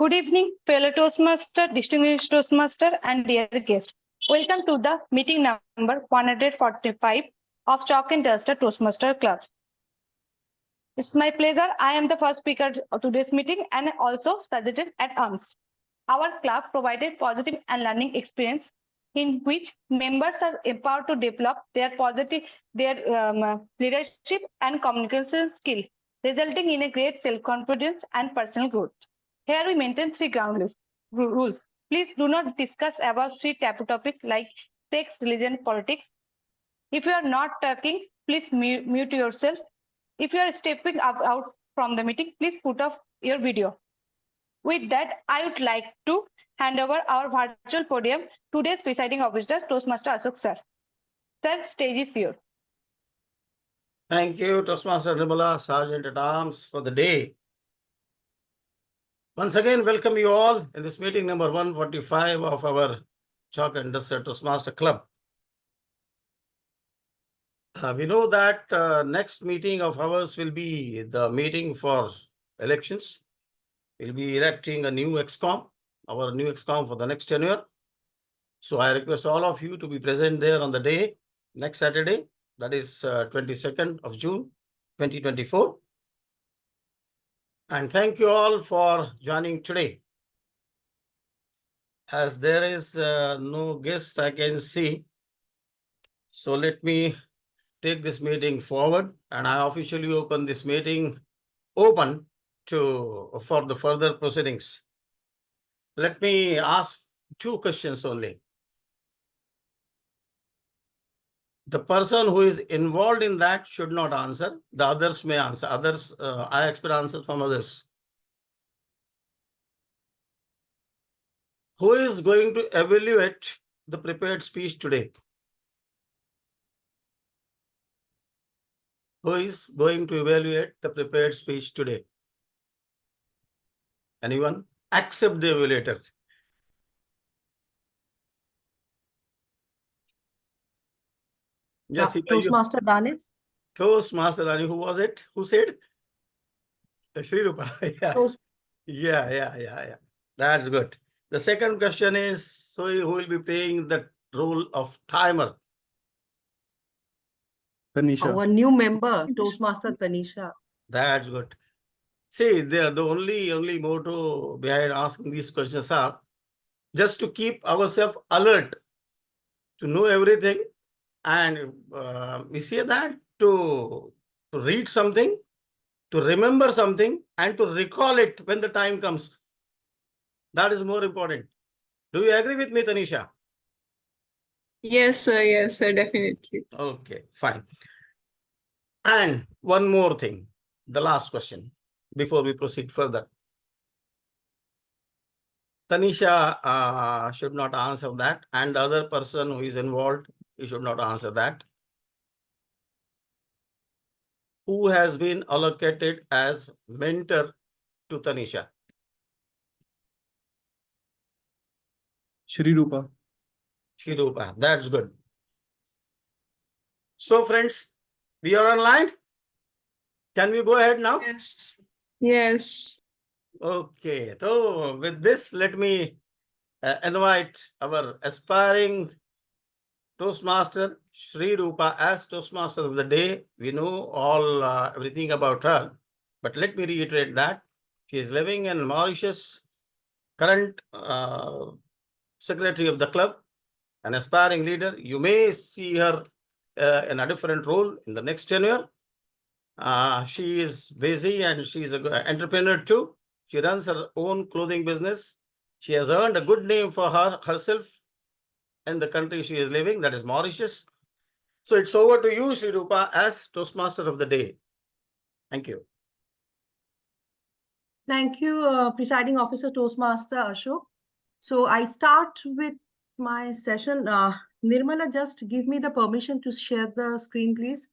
Good evening, fellow Toastmaster, distinguished Toastmaster, and dear guest. Welcome to the meeting number 145 of Chalk and Duster Toastmaster Club. It's my pleasure. I am the first speaker of today's meeting and also suggested at arms. Our club provided positive and learning experience in which members are empowered to develop their leadership and communication skill, resulting in a great self-confidence and personal growth. Here we maintain three ground rules. Please do not discuss about three taboo topics like sex, religion, politics. If you are not talking, please mute yourself. If you are stepping out from the meeting, please put off your video. With that, I would like to hand over our virtual podium to today's presiding officer, Toastmaster Ashok sir. Sir, stage is yours. Thank you, Toastmaster Nirmala, Sergeant at Arms, for the day. Once again, welcome you all in this meeting number 145 of our Chalk and Duster Toastmaster Club. We know that next meeting of ours will be the meeting for elections. We'll be electing a new ExCom, our new ExCom for the next tenure. So I request all of you to be present there on the day, next Saturday, that is 22nd of June, 2024. And thank you all for joining today. As there is no guest I can see, so let me take this meeting forward, and I officially open this meeting for the further proceedings. Let me ask two questions only. The person who is involved in that should not answer. The others may answer. I expect answers from others. Who is going to evaluate the prepared speech today? Who is going to evaluate the prepared speech today? Anyone? Accept the evaluator. Yes, Toastmaster Dane. Toastmaster Dane. Who was it? Who said? Sri Rupa. Yeah. That's good. The second question is, so who will be playing the role of timer? Tanisha. Our new member, Toastmaster Tanisha. That's good. See, the only motto behind asking these questions are just to keep ourselves alert, to know everything, and we say that to read something, to remember something, and to recall it when the time comes. That is more important. Do you agree with me, Tanisha? Yes, sir, definitely. Okay, fine. And one more thing, the last question, before we proceed further. Tanisha should not answer that, and the other person who is involved, he should not answer that. Who has been allocated as mentor to Tanisha? Shri Rupa. Shri Rupa, that's good. So friends, we are online. Can we go ahead now? Yes. Okay, so with this, let me invite our aspiring Toastmaster, Shri Rupa, as Toastmaster of the day. We know all everything about her, but let me reiterate that she is living in Mauritius, current secretary of the club, an aspiring leader. You may see her in a different role in the next tenure. She is busy and she is an entrepreneur too. She runs her own clothing business. She has earned a good name for herself in the country she is living, that is Mauritius. So it's over to you, Shri Rupa, as Toastmaster of the day. Thank you. Thank you, Presiding Officer Toastmaster Ashok. So I start with my session. Nirmala, just give me the permission to share the screen, please.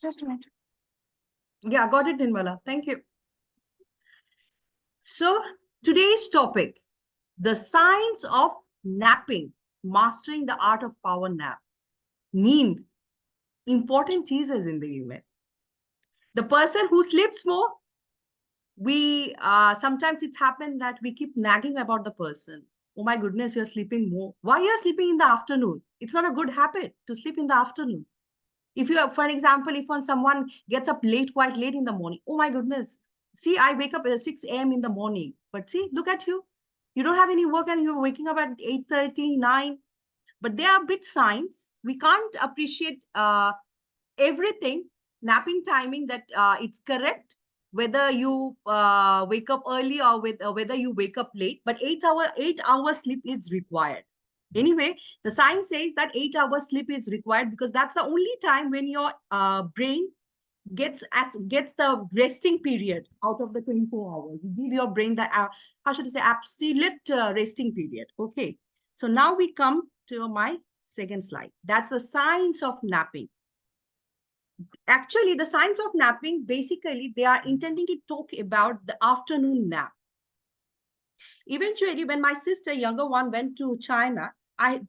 Just a minute. Yeah, got it, Nirmala. Thank you. So today's topic, the science of napping, mastering the art of power nap. Neend, important cheeses in the email. The person who sleeps more, we sometimes it's happened that we keep nagging about the person. Oh my goodness, you're sleeping more. Why you're sleeping in the afternoon? It's not a good habit to sleep in the afternoon. If you, for example, if when someone gets up late, quite late in the morning, oh my goodness, see, I wake up at 6 a.m. in the morning, but see, look at you. You don't have any work and you're waking up at 8:30, 9. But there are bit signs. We can't appreciate everything, napping timing, that it's correct, whether you wake up early or whether you wake up late, but 8 hour sleep is required. Anyway, the science says that 8 hours sleep is required because that's the only time when your brain gets the resting period out of the 24 hours. You give your brain the how should I say, absolute resting period. Okay, so now we come to my second slide. That's the science of napping. Actually, the science of napping, basically, they are intending to talk about the afternoon nap. Eventually, when my sister, younger one, went to China,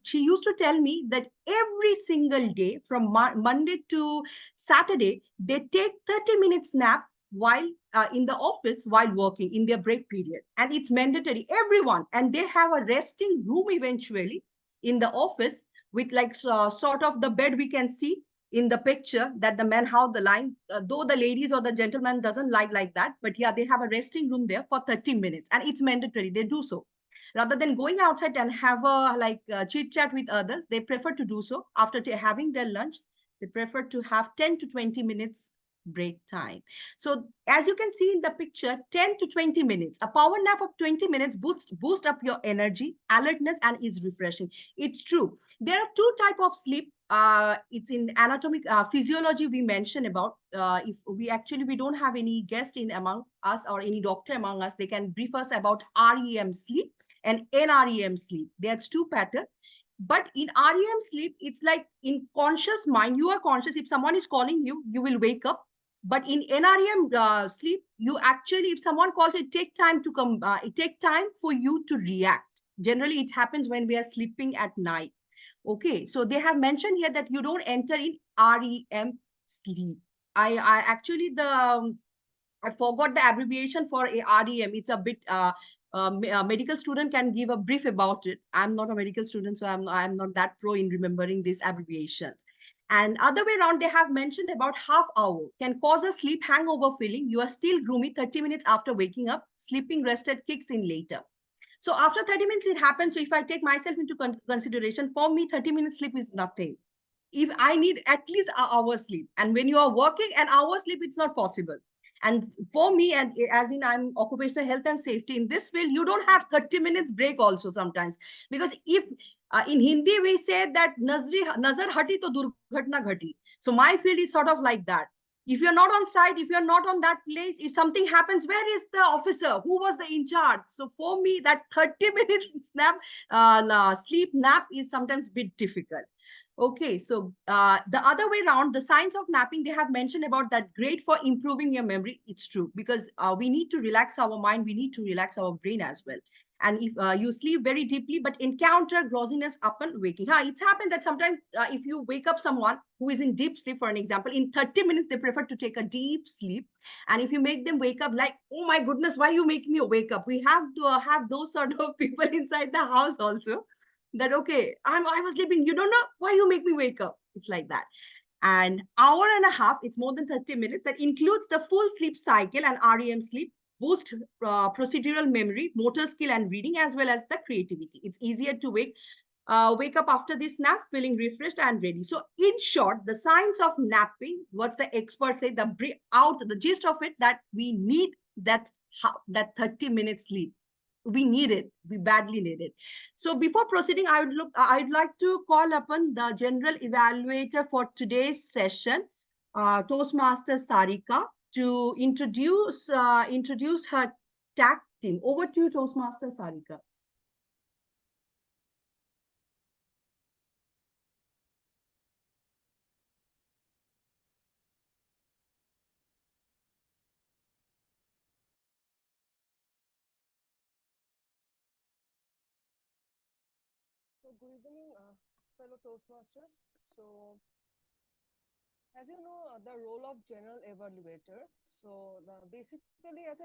she used to tell me that every single day from Monday to Saturday, they take 30 minutes nap while in the office while working in their break period. And it's mandatory, everyone. And they have a resting room eventually in the office with like sort of the bed we can see in the picture, that the men have the line, though the ladies or the gentleman doesn't like that, but yeah, they have a resting room there for 30 minutes and it's mandatory, they do so. Rather than going outside and have a chit chat with others, they prefer to do so after having their lunch. They prefer to have 10 to 20 minutes break time. So as you can see in the picture, 10 to 20 minutes, a power nap of 20 minutes boost up your energy, alertness, and is refreshing. It's true. There are two types of sleep. It's in anatomic physiology we mentioned about. If we don't have any guest in among us or any doctor among us, they can brief us about REM sleep and NREM sleep. There's two patterns. But in REM sleep, it's like in conscious mind, you are conscious. If someone is calling you, you will wake up. But in NREM sleep, you actually, if someone calls, it take time to come. It take time for you to react. Generally, it happens when we are sleeping at night. Okay, so they have mentioned here that you don't enter in REM sleep. I actually I forgot the abbreviation for a REM. It's a bit a medical student can give a brief about it. I'm not a medical student, so I'm not that pro in remembering these abbreviations. And other way around, they have mentioned about half hour can cause a sleep hangover feeling. You are still gloomy 30 minutes after waking up. Sleeping rested kicks in later. So after 30 minutes, it happens. So if I take myself into consideration, for me, 30 minutes sleep is nothing. If I need at least an hour sleep, and when you are working an hour sleep, it's not possible. And for me, and as in I'm occupational health and safety, in this field, you don't have 30 minutes break also sometimes. Because if in Hindi, we say that nazar hati to durghatna ghati. So my field is sort of like that. If you're not on site, if you're not on that place, if something happens, where is the officer? Who was the in charge? So for me, that 30 minutes sleep nap is sometimes a bit difficult. Okay, so the other way around, the science of napping, they have mentioned about that great for improving your memory. It's true, because we need to relax our mind. We need to relax our brain as well. And if you sleep very deeply, but encounter drowsiness upon waking. It's happened that sometimes if you wake up someone who is in deep sleep, for an example, in 30 minutes, they prefer to take a deep sleep. And if you make them wake up like, oh my goodness, why are you making me wake up? We have to have those sort of people inside the house also. That, okay, I was sleeping. You don't know why you make me wake up. It's like that. An hour and a half, it's more than 30 minutes. That includes the full sleep cycle and REM sleep, boost procedural memory, motor skill, and reading, as well as the creativity. It's easier to wake up after this nap feeling refreshed and ready. So in short, the science of napping, what's the experts say, the gist of it, that we need that 30 minutes sleep. We need it. We badly need it. So before proceeding, I'd like to call upon the general evaluator for today's session, Toastmasters Sarika, to introduce her TAC team. Over to you, Toastmasters Sarika. So good evening, fellow Toastmasters. So As you know, the role of general evaluator. So basically, as a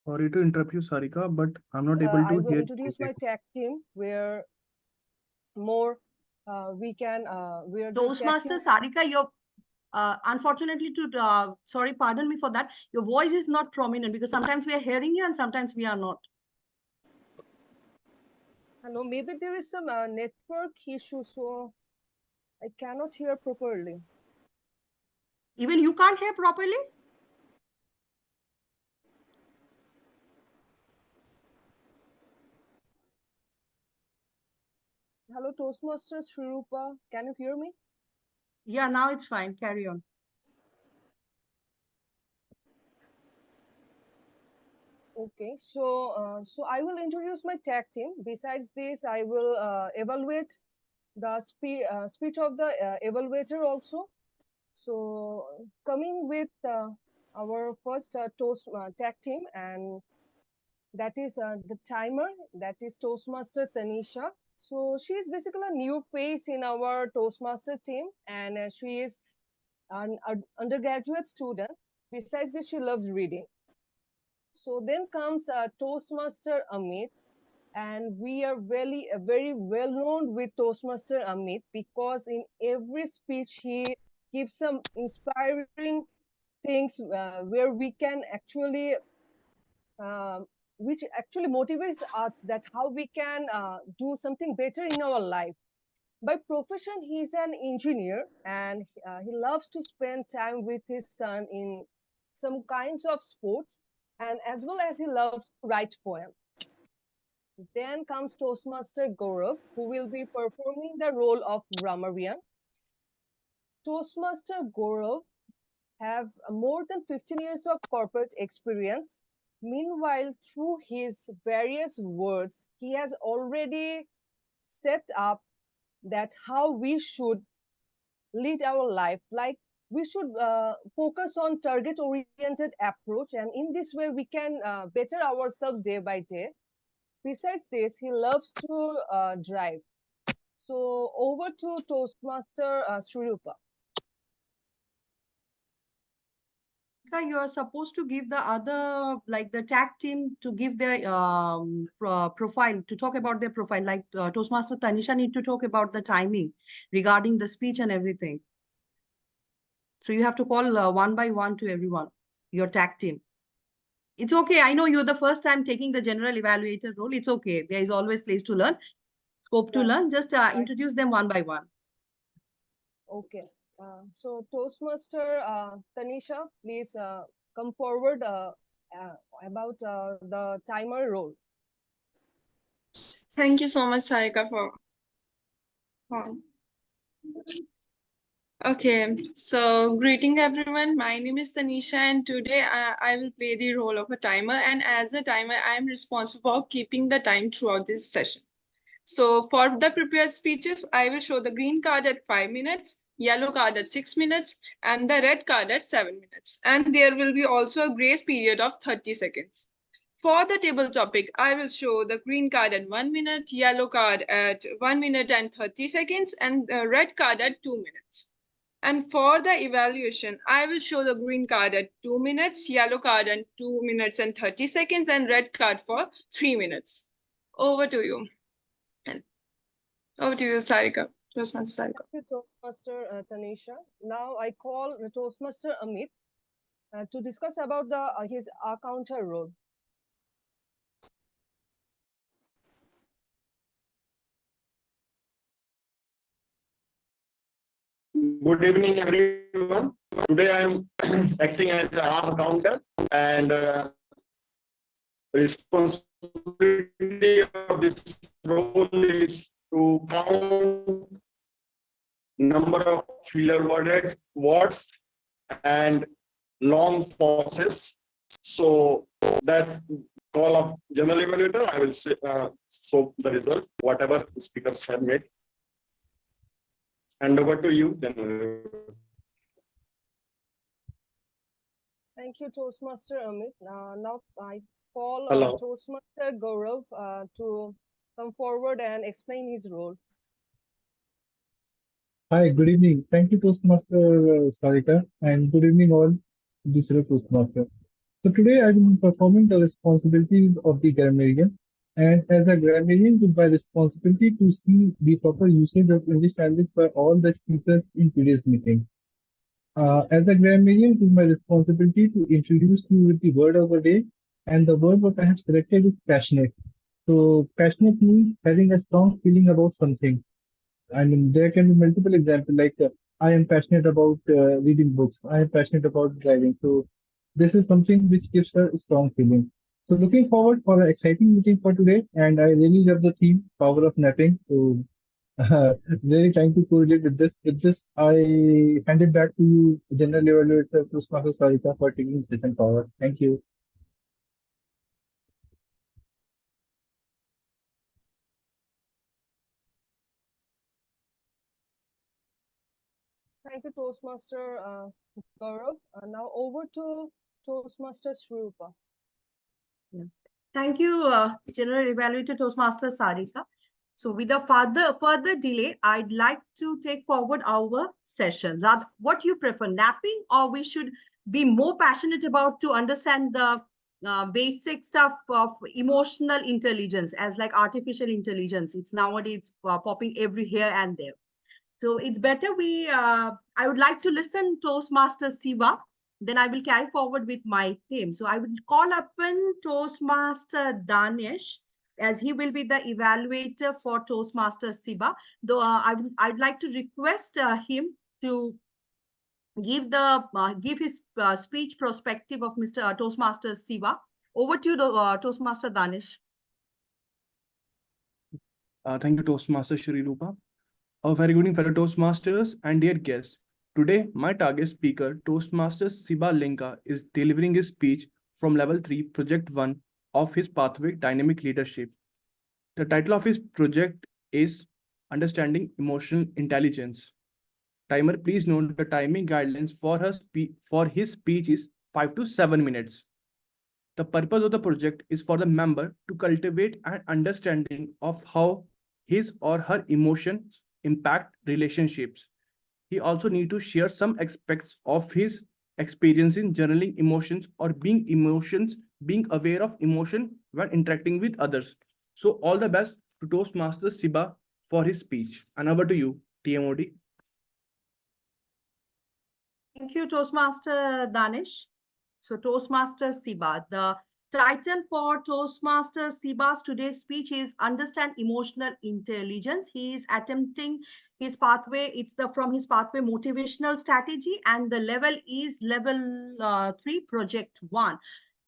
Sorry to interrupt you, Sarika, but I'm not able I to will hear introduce you. my tech team where more where the tech team. Toastmaster Sarika, your unfortunately to sorry, pardon me for that. Your voice is not prominent because sometimes we are hearing you and sometimes we are not. I know maybe there is some network issue, so I cannot hear properly. Even you can't hear properly. Hello, Toastmasters Shrupa. Can you hear me? Yeah, now it's fine. Carry on. Okay, so I will introduce my tag team. Besides this, I will evaluate the speech of the evaluator also. So coming with our first toast tag team, and that is the timer. That is Toastmaster Tanisha. So she is basically a new face in our Toastmaster team, and she is an undergraduate student. Besides this, she loves reading. So then comes Toastmaster Amit, and we are very well known with Toastmaster Amit because in every speech he gives some inspiring things where we can actually uh, which actually motivates us that how we can do something better in our life. By profession he's an engineer, and he loves to spend time with his son in some kinds of sports, and as well as he loves to write poems. Then comes Toastmaster Gaurav, who will be performing the role of Ramarian. Toastmaster Gaurav have more than 15 years of corporate experience. Meanwhile, through his various words, he has already set up that how we should lead our life. Like we should focus on target oriented approach, and in this way we can better ourselves day by day. Besides this, he loves to drive. So over to Toastmaster Srirupa. You are supposed to give the other, like the tag team, to give their profile, to talk about their profile. Like Toastmaster Tanisha need to talk about the timing regarding the speech and everything. So you have to call one by one to everyone, your tag team. It's okay. I know you're the first time taking the general evaluator role. It's okay. There is always place to learn, scope to learn. Yes, Just right. introduce them one by one. Okay. So Toastmaster Tanisha, please come forward uh, about the timer role. Thank you so much, Sarika, for. Okay, so greeting everyone. My name is Tanisha, and today I will play the role of a timer. And as a timer, I am responsible for keeping the time throughout this session. So for the prepared speeches, I will show the green card at 5 minutes, yellow card at 6 minutes, and the red card at 7 minutes. And there will be also a grace period of 30 seconds. For the table topic, I will show the green card at 1 minute, yellow card at 1 minute and 30 seconds, and the red card at 2 minutes. And for the evaluation, I will show the green card at 2 minutes, yellow card at 2 minutes and 30 seconds, and red card for 3 minutes. Over to you. And over to you, Sarika. Toastmaster Sarika. Thank you, Toastmaster Tanisha. Now I call Toastmaster Amit to discuss about the his counter role. Good evening, everyone. Today I am acting as an arm counter, and responsibility of this role is to count number of filler words and long pauses. So that's call of general evaluator. I will say so the result whatever the speakers have made. And over to you, then. Thank you, Toastmaster Amit. Now I call Hello. Toastmaster Gaurav to come forward and explain his role. Hi, good evening. Thank you, Toastmaster Sarika, and good evening all to this Toastmaster. So today I will be performing the responsibilities of the grammarian, and as a grammarian, it is my responsibility to see the proper usage of English language by all the speakers in today's meeting. As a grammarian, it is my responsibility to introduce you with the word of the day, and the word what I have selected is passionate. So passionate means having a strong feeling about something. I mean, there can be multiple examples like I am passionate about reading books. I am passionate about driving. So this is something which gives her a strong feeling. So looking forward for an exciting meeting for today, and I really love the theme, power of napping. So very trying to correlate with this. With this, I hand it back to you, General Evaluator Toastmaster Sarika, for taking session forward. Thank you. Thank you, Toastmaster Gaurav. Now over to Toastmaster Shrupa. Yeah. Thank you, General Evaluator Toastmaster Sarika. So with a further delay, I'd like to take forward our session. Rather, what you prefer, napping, or we should be more passionate about to understand the basic stuff of emotional intelligence as like artificial intelligence. It's nowadays popping every here and there. So it's better I would like to listen Toastmaster Siva. Then I will carry forward with my team. So I will call upon Toastmaster Danish as he will be the evaluator for Toastmaster Siva. Though I'd like to request him to give his speech perspective of Mr. Toastmaster Siva. Over to you, Toastmaster Danish. Thank you, Toastmaster Shri Rupa. A very good evening, fellow Toastmasters and dear guests. Today, my target speaker, Toastmaster Siba Linka, is delivering his speech from Level 3, Project 1 of his Pathway Dynamic Leadership. The title of his project is Understanding Emotional Intelligence. Timer, please note the timing guidelines for his speech is 5 to 7 minutes. The purpose of the project is for the member to cultivate an understanding of how his or her emotions impact relationships. He also need to share some aspects of his experience in journaling emotions or being aware of emotion when interacting with others. So all the best to Toastmaster Siba for his speech. And over to you, TMOD. Thank you, Toastmaster Danish. So Toastmaster Siba, the title for Toastmaster Siba's today's speech is Understand Emotional Intelligence. He is attempting his pathway. It's from his pathway motivational strategy, and the level is level 3, project 1.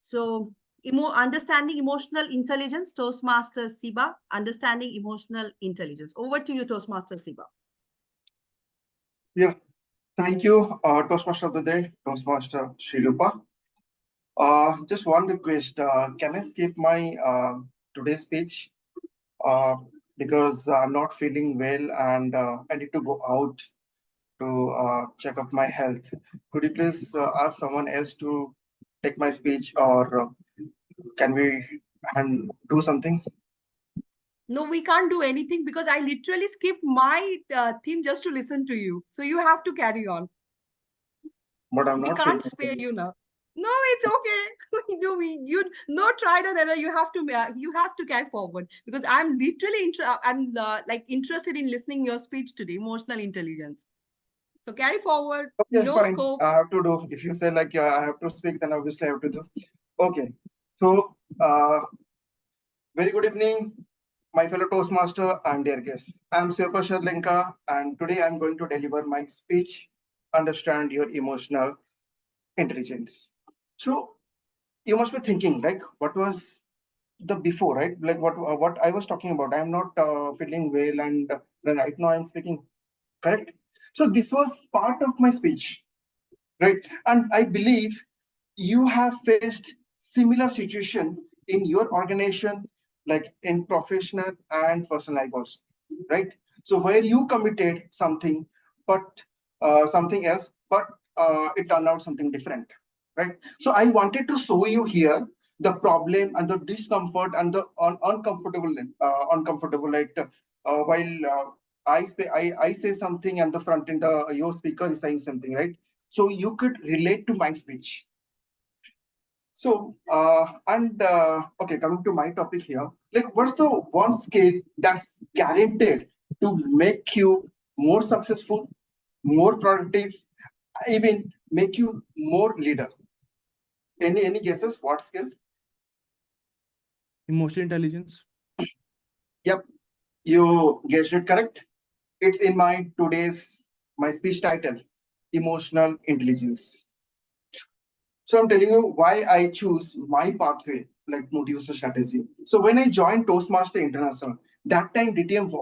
So understanding emotional intelligence, Toastmaster Siba, understanding emotional intelligence. Over to you, Toastmaster Siba. Yeah, thank you, Toastmaster of the Day, Toastmaster Shrilupa. Just one request. Can I skip my today's speech? Because I'm not feeling well and I need to go out to check up my health. Could you please ask someone else to take my speech, or can we do something? No, we can't do anything because I literally skipped my theme just to listen to you. So you have to carry on. But I'm We not can't feeling spare well. you now. No, it's okay. You no tried and error. You have to carry forward because I'm literally like interested in listening your speech today. Emotional intelligence. So carry forward. Okay, No fine. scope. I have to do. If you say like I have to speak, then obviously I have to do. Okay. So, very good evening, my fellow Toastmaster and dear guests. I'm Sirpashar Linka, and today I'm going to deliver my speech, Understand Your Emotional Intelligence. So, you must be thinking, like, what was the before, right? Like, what I was talking about. I'm not feeling well, and right now I'm speaking, correct? So, this was part of my speech, right? And I believe you have faced similar situation in your organization, like in professional and personal life also, right? So where you committed something, but something else, but it turned out something different, right? So I wanted to show you here the problem and the discomfort and the uncomfortable, like while I say something and the front end, your speaker is saying something, right? So you could relate to my speech. So, okay, coming to my topic here, like what's the one skill that's guaranteed to make you more successful, more productive, even make you more leader? Any guesses? What skill? Emotional intelligence. Yep, you guessed it correct. It's in my speech title, emotional intelligence. So I'm telling you why I choose my pathway, like motivational strategy. So when I joined Toastmaster International, that time DTM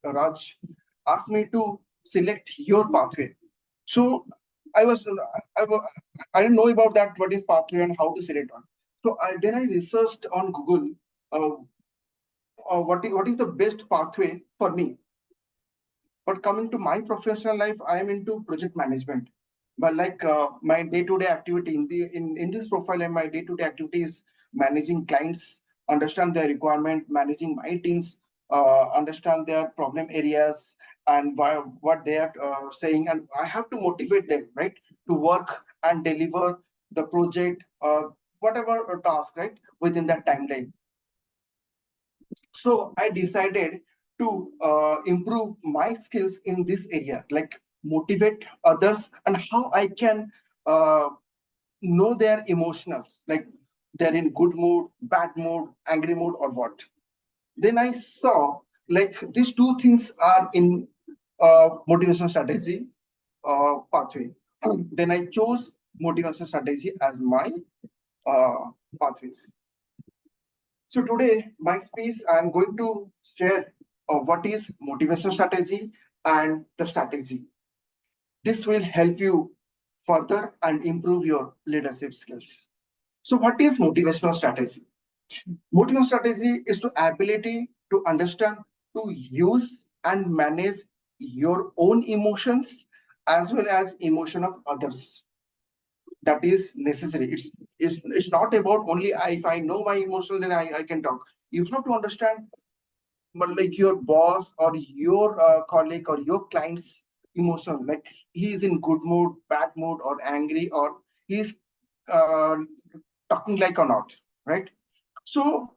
Raj asked me to select your pathway. So I was I, wa- I didn't know about that, what is pathway and how to select on. So then I researched on Google uh, what is the best pathway for me. But coming to my professional life, I am into project management. But like my day-to-day activity in this profile, and my day-to-day activity is managing clients, understand their requirement, managing my teams, understand their problem areas and what they are saying, and I have to motivate them, right, to work and deliver the project, whatever task, right, within that timeline. So I decided to improve my skills in this area, like motivate others and how I can know their emotions, like they're in good mood, bad mood, angry mood, or what. Then I saw like these two things are in motivation strategy pathway. Then I chose motivation strategy as my pathways. So today, my speech, I'm going to share what is motivation strategy and the strategy. This will help you further and improve your leadership skills. So what is motivational strategy? Motivational strategy is the ability to understand, to use and manage your own emotions as well as emotion of others. That is necessary. It's not about only if I know my emotion, then I can talk. You have to understand, but like your boss or your colleague or your client's emotion, like he is in good mood, bad mood, or angry, or he's uh, talking like or not, right? So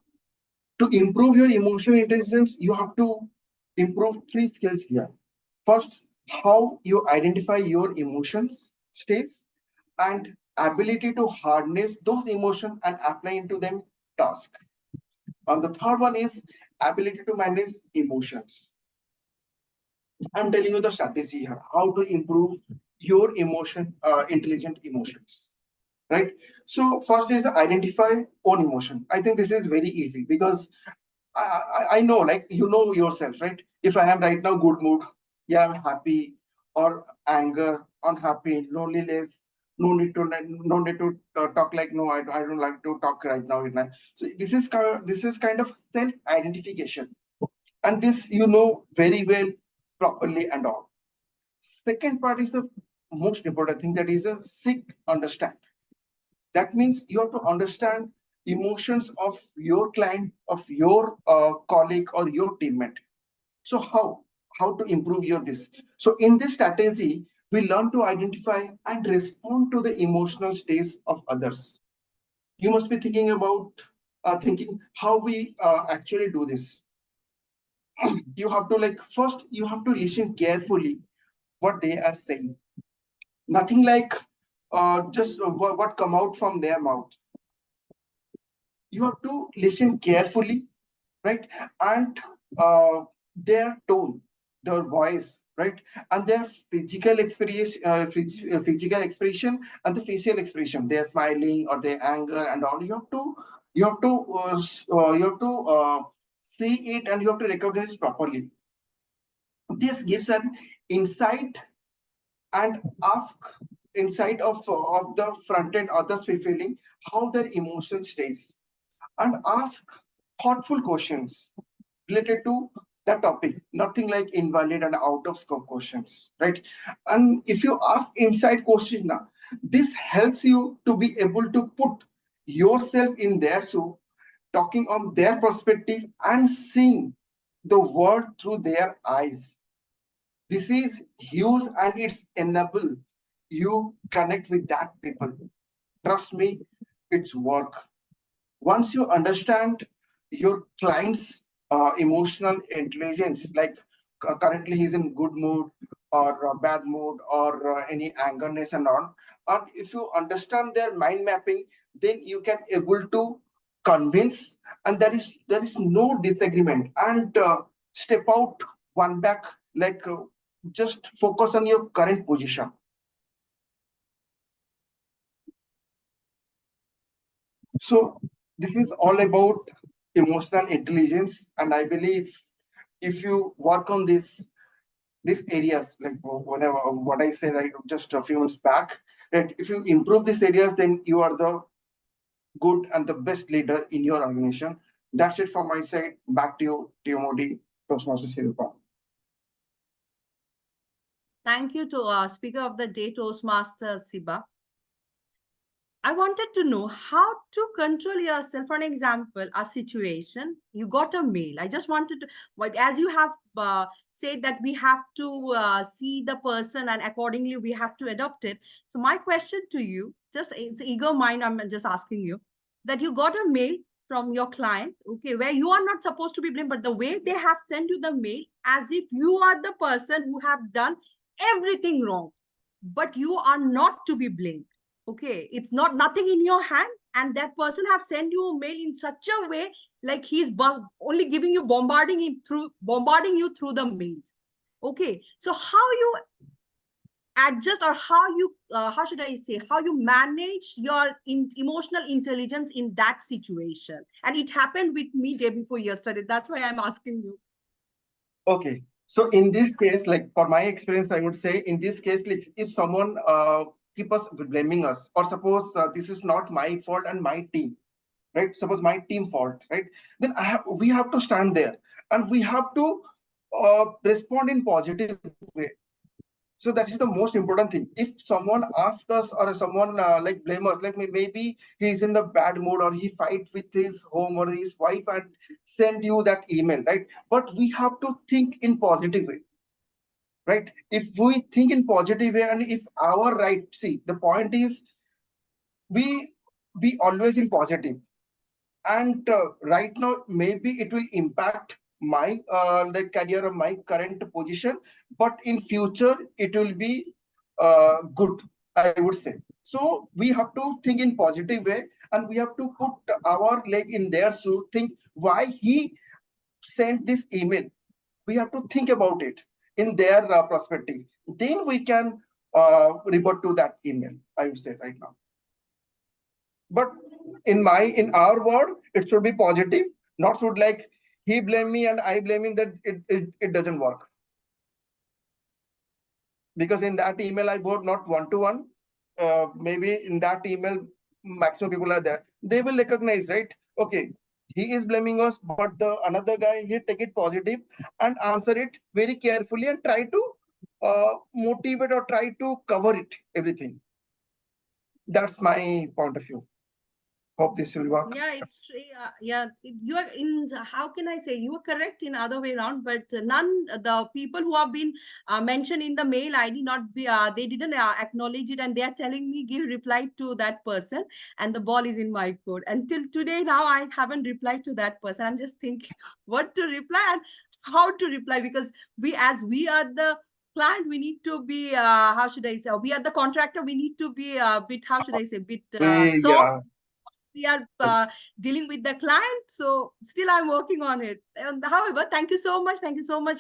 to improve your emotional intelligence, you have to improve three skills here. First, how you identify your emotions states and ability to harness those emotions and apply into them task. And the third one is ability to manage emotions. I'm telling you the strategy here, how to improve your intelligent emotions, right? So first is identify own emotion. I think this is very easy because I know, like, you know yourself, right? If I am right now good mood, yeah, I'm happy, or anger, unhappy, loneliness, no need to talk like, no, I don't like to talk right now. So this is kind of self identification, and this you know very well, properly and all. Second part is the most important thing, that is a seek understand. That means you have to understand emotions of your client, of your colleague or your teammate. So how to improve your this? So in this strategy, we learn to identify and respond to the emotional states of others. You must be thinking about thinking how we actually do this. You have to, like, first you have to listen carefully what they are saying. Nothing like just what come out from their mouth. You have to listen carefully, right? And their tone, their voice, right? And their physical expression and the facial expression. They're smiling or their anger and all. You have to see it, and you have to recognize properly. This gives an insight and ask inside of the front end or the feeling how their emotion stays, and ask thoughtful questions related to that topic, nothing like invalid and out of scope questions, right? And if you ask inside questions now, this helps you to be able to put yourself in their shoe, talking on their perspective and seeing the world through their eyes. This is huge and it's enable you connect with that people. Trust me, it's work. Once you understand your client's emotional intelligence, like currently he's in good mood or bad mood or any angerness and on, or if you understand their mind mapping, then you can able to convince, and there is no disagreement, and step out one back, like just focus on your current position. So this is all about emotional intelligence, and I believe if you work on these areas, like whenever what I said right just a few months back, that if you improve these areas, then you are the good and the best leader in your organization. That's it from my side. Back to you, TMOD, Toastmasters Shilpa. Thank you to Speaker of the Day, Toastmaster Siba. I wanted to know how to control yourself. For an example, a situation, you got a mail. I just wanted to, as you have said that we have to see the person and accordingly we have to adopt it. So my question to you, just it's ego mind, I'm just asking you, that you got a mail from your client, okay, where you are not supposed to be blamed, but the way they have sent you the mail, as if you are the person who have done everything wrong, but you are not to be blamed. Okay, it's not nothing in your hand, and that person have sent you a mail in such a way like he's only giving you bombarding you through the mails. Okay, so how you adjust, or how should I say, how you manage your emotional intelligence in that situation? And it happened with me day before yesterday. That's why I'm asking you. Okay, so in this case, like for my experience, I would say in this case, like if someone keep us blaming us, or suppose this is not my fault and my team, right? Suppose my team fault, right? Then we have to stand there and we have to respond in positive way. So that is the most important thing. If someone asks us or someone like blame us, like maybe he's in the bad mood or he fight with his home or his wife and send you that email, right? But we have to think in positive way, right? If we think in positive way, and if our right, see, the point is we be always in positive, and right now maybe it will impact my the career or my current position, but in future it will be good, I would say. So we have to think in positive way, and we have to put our leg in their shoe, think why he sent this email. We have to think about it in their perspective, then we can revert to that email, I would say right now. But in our world, it should be positive, not should like he blame me and I blame him, that it doesn't work. Because in that email I wrote not one-to-one, maybe in that email maximum people are there, they will recognize, right? Okay, he is blaming us, but the another guy, he take it positive and answer it very carefully and try to motivate or try to cover it everything. That's my point of view. Hope this will work. Yeah, it's true. Yeah, you are in, how can I say, you are correct in other way around, but the people who have been mentioned in the mail ID, not be, they didn't acknowledge it, and they are telling me give reply to that person, and the ball is in my court. Until today, now I haven't replied to that person. I'm just thinking what to reply and how to reply, because as we are the client, we need to be, how should I say, we are the contractor, we need to be a bit, how should I say, bit soft. Yeah. We are Yes. dealing with the client, so still I'm working on it. And however, thank you so much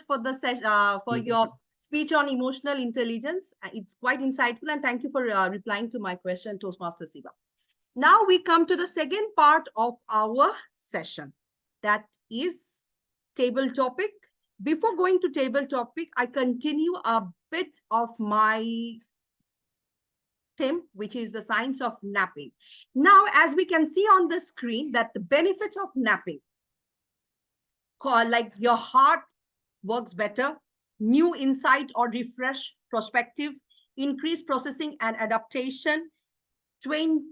for the session, for your speech on emotional intelligence. It's quite insightful, and thank you for replying to my question, Toastmaster Siva. Now we come to the second part of our session, that is table topic. Before going to table topic, I continue a bit of my theme, which is the science of napping. Now, as we can see on the screen, that the benefits of napping, like your heart works better, new insight or refresh perspective, increased processing and adaptation, 20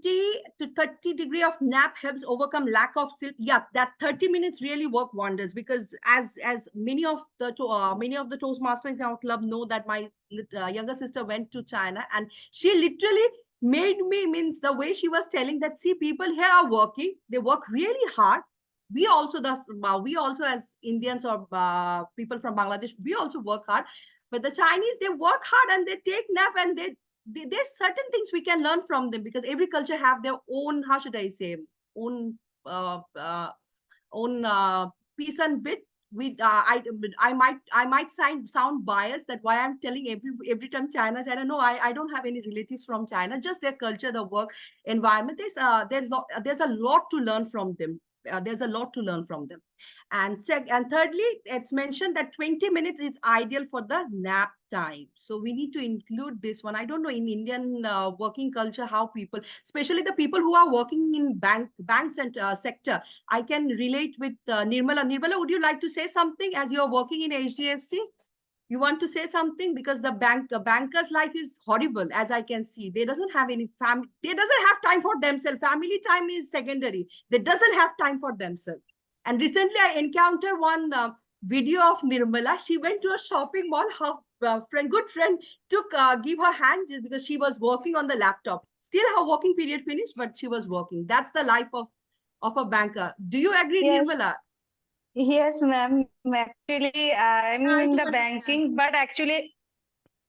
to 30 degree of nap helps overcome lack of sleep. Yeah, that 30 minutes really work wonders, because as many of the Toastmasters in our club know that my younger sister went to China, and she literally made me, means the way she was telling that, see, people here are working, they work really hard. We also as Indians or people from Bangladesh, we also work hard. But the Chinese, they work hard and they take nap, and there's certain things we can learn from them, because every culture have their own, how should I say, own uh, uh, own piece and bit. I might sound biased that why I'm telling every time China. No, I don't have any relatives from China, just their culture, the work environment. There's a lot to learn from them. There's a lot to learn from them. And thirdly, it's mentioned that 20 minutes is ideal for the nap time. So we need to include this one. I don't know in Indian working culture how people, especially the people who are working in banks and sector. I can relate with Nirmala. Nirmala, would you like to say something as you're working in HDFC? You want to say something? Because the banker's life is horrible, as I can see. They doesn't have any family. They doesn't have time for themselves. Family time is secondary. They doesn't have time for themselves. And recently I encountered one video of Nirmala. She went to a shopping mall. Her good friend took give her hand just because she was working on the laptop. Still her working period finished, but she was working. That's the life of a banker. Do you agree, Yes. Nirmala? Yes, ma'am. Actually, I'm I in do the understand. banking, but actually,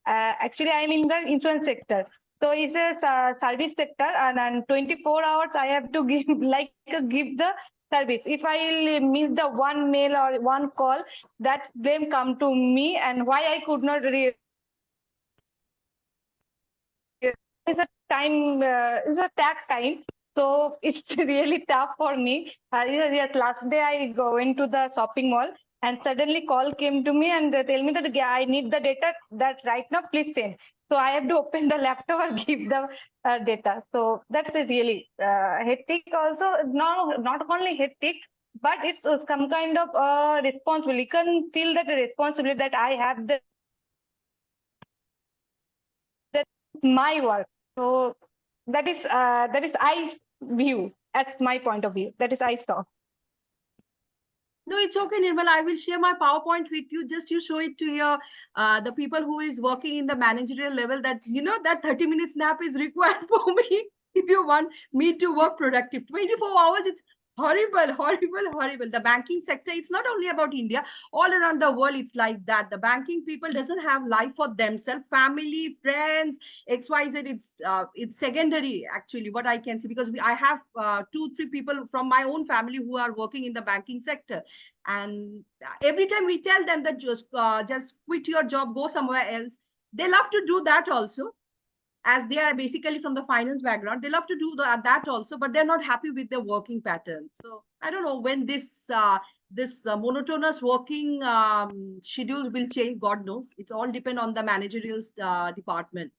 I'm in the insurance sector. So it's a service sector, and 24 hours I have to give give the service. If I miss the one mail or one call, that blame come to me, and why I could not it's a time, it's a tax time. So it's really tough for me. Yes, last day I go into the shopping mall, and suddenly call came to me and they tell me that I need the data that right now, please send. So I have to open the laptop and give the data. So that's a really hectic also. No, not only hectic, but it's some kind of responsibility. You can feel that responsibility that I have my work. So that is I view. That's my point of view. That is I saw. No, it's okay, Nirmal. I will share my PowerPoint with you. Just you show it to your the people who is working in the managerial level, that that 30 minutes nap is required for me if you want me to work productive. 24 hours, it's horrible, horrible, horrible. The banking sector, it's not only about India, all around the world, it's like that. The banking people doesn't have life for themselves, family, friends, XYZ. It's secondary, actually, what I can see, because I have 2-3 people from my own family who are working in the banking sector. And every time we tell them that just quit your job, go somewhere else, they love to do that also, as they are basically from the finance background. They love to do that also, but they're not happy with their working pattern. So I don't know when this monotonous working schedules will change. God knows. It's all depend on the managerial department.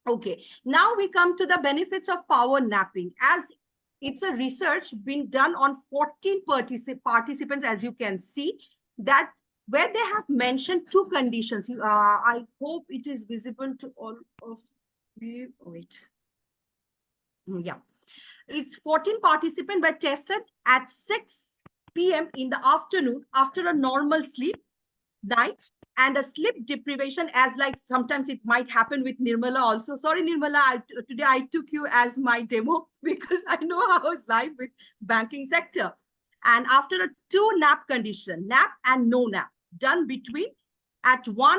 Okay, now we come to the benefits of power napping. As it's a research been done on 14 participants, as you can see, that where they have mentioned 2 conditions. I hope it is visible to all of you. Wait. Yeah. It's 14 participants were tested at 6 p.m. in the afternoon after a normal sleep night and a sleep deprivation, as like sometimes it might happen with Nirmala also. Sorry, Nirmala, today I took you as my demo because I know how it's life with banking sector. And after a 2 nap condition, nap and no nap, done between at 1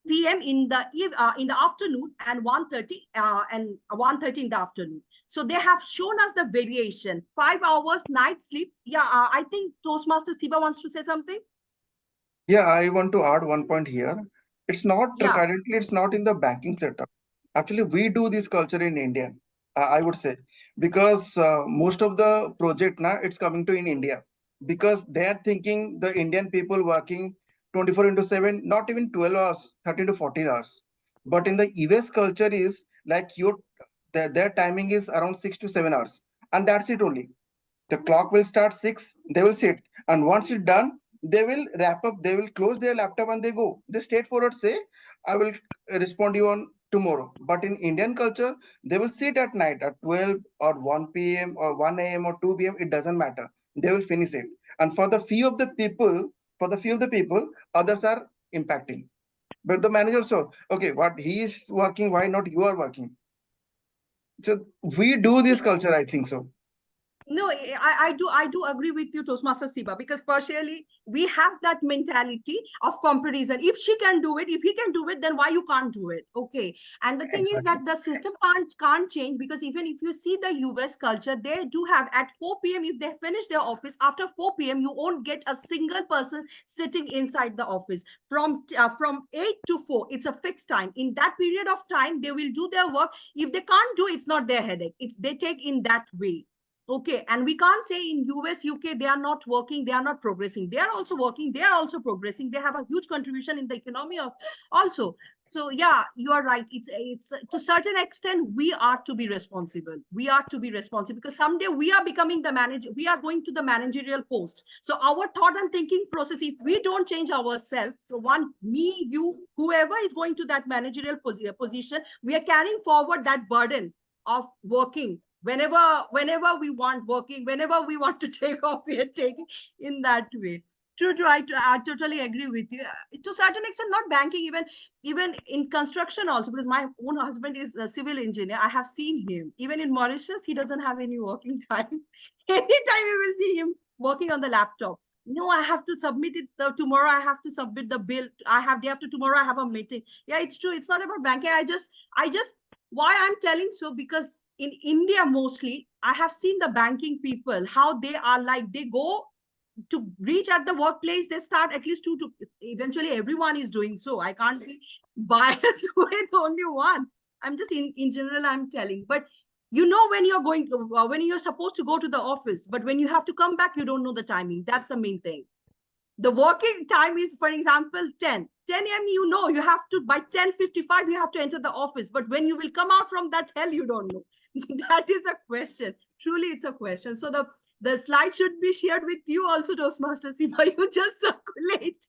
p.m. in the afternoon and 1:30 in the afternoon. So they have shown us the variation. 5 hours night sleep. Yeah, I think Toastmaster Siba wants to say something. Yeah, I want to add one point here. It's not Yeah. currently, it's not in the banking setup. Actually, we do this culture in India, I would say, because most of the project now it's coming to in India, because they are thinking the Indian people working 24 into 7, not even 12 hours, 13 to 14 hours. But in the US culture is like their timing is around 6 to 7 hours, and that's it only. The clock will start 6, they will sit, and once it's done, they will wrap up, they will close their laptop and they go. They straightforward say, I will respond you on tomorrow. But in Indian culture, they will sit at night at 12 or 1 p.m. or 1 a.m. or 2 p.m. It doesn't matter. They will finish it. And for the few of the people, others are impacting. But the manager so okay, what he is working, why not you are working? So we do this culture, I think so. No, I do agree with you, Toastmaster Siba, because partially we have that mentality of comparison. If she can do it, if he can do it, then why you can't do it? Okay. And the thing is that the system can't change, because even if you see the US culture, they do have at 4 p.m. if they finish their office, after 4 p.m. you won't get a single person sitting inside the office. From 8 to 4, it's a fixed time. In that period of time, they will do their work. If they can't do, it's not their headache. It's they take in that way. Okay, and we can't say in US, UK, they are not working, they are not progressing. They are also working, they are also progressing. They have a huge contribution in the economy of also. So yeah, you are right. It's to a certain extent, we are to be responsible. We are to be responsible because someday we are becoming the manager. We are going to the managerial post. So our thought and thinking process, if we don't change ourselves, so one, me, you, whoever is going to that managerial position, we are carrying forward that burden of working whenever we want, working whenever we want to take off, we are taking in that way. True. I totally agree with you. To a certain extent, not banking, even in construction also, because my own husband is a civil engineer. I have seen him even in Mauritius. He doesn't have any working time. Anytime you will see him working on the laptop. No, I have to submit it tomorrow. I have to submit the bill. I have day after tomorrow. I have a meeting. Yeah, it's true. It's not about banking. I just why I'm telling so, because in India mostly, I have seen the banking people, how they are like, they go to reach at the workplace, they start at least two to eventually everyone is doing so. I can't be biased with only one. I'm just in general, I'm telling. But you know when you're going to, when you're supposed to go to the office, but when you have to come back, you don't know the timing. That's the main thing. The working time is, for example, 10 a.m. You know you have to, by 10:55 you have to enter the office, but when you will come out from that hell, you don't know. That is a question. Truly, it's a question. So the slide should be shared with you also, Toastmaster Siva. You just circulate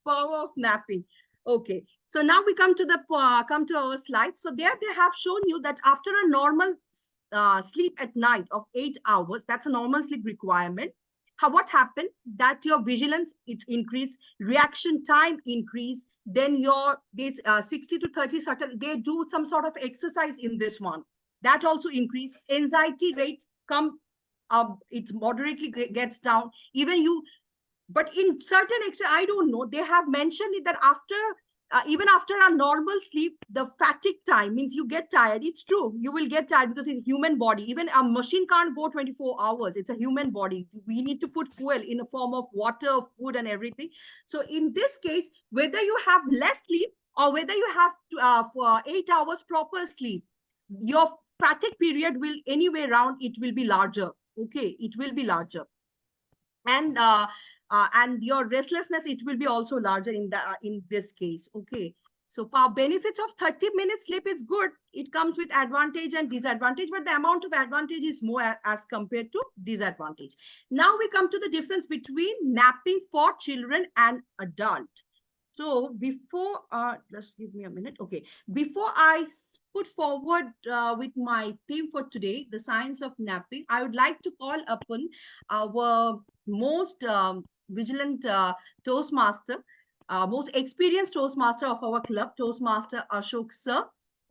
power of napping. Okay, so now we come to our slides. So there they have shown you that after a normal sleep at night of 8 hours, that's a normal sleep requirement. What happened? That your vigilance it's increased, reaction time increase. Then your this 60 to 30 certain they do some sort of exercise in this one. That also increase. Anxiety rate come it moderately gets down. Even you, but in certain extent, I don't know, they have mentioned it that after even after a normal sleep, the fatigue time means you get tired. It's true, you will get tired because it's a human body. Even a machine can't go 24 hours. It's a human body. We need to put fuel in a form of water, food, and everything. So in this case, whether you have less sleep or whether you have for 8 hours proper sleep, your fatigue period will anyway round, it will be larger. Okay, it will be larger. And your restlessness, it will be also larger in this case. Okay, so for benefits of 30 minutes sleep is good. It comes with advantage and disadvantage, but the amount of advantage is more as compared to disadvantage. Now we come to the difference between napping for children and adult. So before just give me a minute. Okay, before I put forward with my theme for today, the science of napping, I would like to call upon our most vigilant Toastmaster, most experienced Toastmaster of our club, Toastmaster Ashok sir,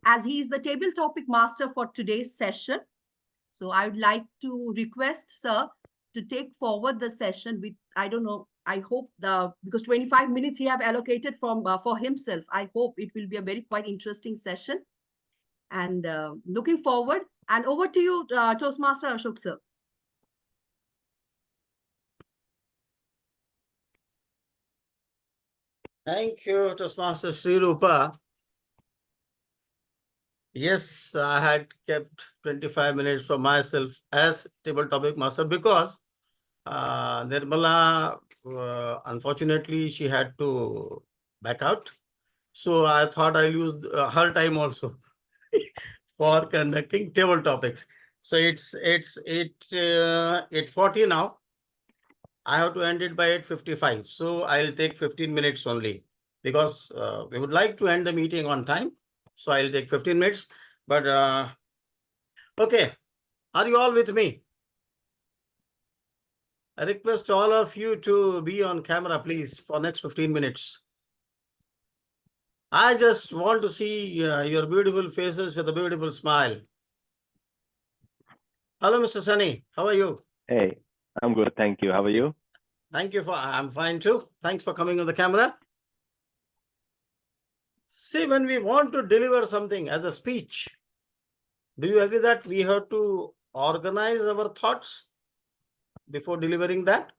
as he is the table topic master for today's session. So I would like to request sir to take forward the session with, I don't know, I hope because 25 minutes he have allocated for himself. I hope it will be a very quite interesting session, and looking forward. And over to you, Toastmaster Ashok sir. Thank you, Toastmaster Sri Rupa. Yes, I had kept 25 minutes for myself as table topic master because Nirmala, unfortunately, she had to back out. So I thought I'll use her time also for conducting table topics. So it's 8:40 now. I have to end it by 8:55. So I'll take 15 minutes only because we would like to end the meeting on time. So I'll take 15 minutes. But okay, are you all with me? I request all of you to be on camera, please, for next 15 minutes. I just want to see your beautiful faces with a beautiful smile. Hello, Mr. Sunny. How are you? Hey, I'm good. Thank you. How are you? Thank you I'm fine too. Thanks for coming on the camera. See, when we want to deliver something as a speech, do you agree that we have to organize our thoughts before delivering that?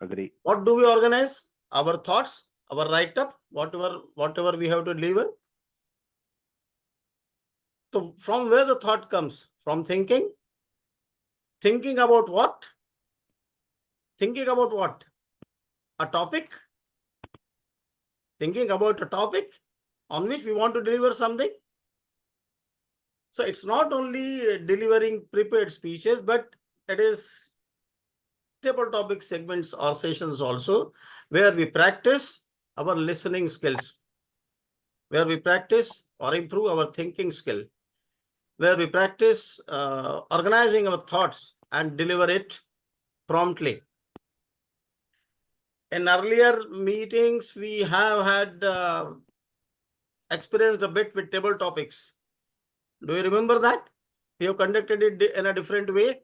Agree. What do we organize? Our thoughts, our write-up, whatever we have to deliver. So from where the thought comes? From thinking? Thinking about what? Thinking about what? A topic? Thinking about a topic on which we want to deliver something? So it's not only delivering prepared speeches, but it is table topic segments or sessions also, where we practice our listening skills, where we practice or improve our thinking skill, where we practice organizing our thoughts and deliver it promptly. In earlier meetings, we have had experienced a bit with table topics. Do you remember that? We have conducted it in a different way.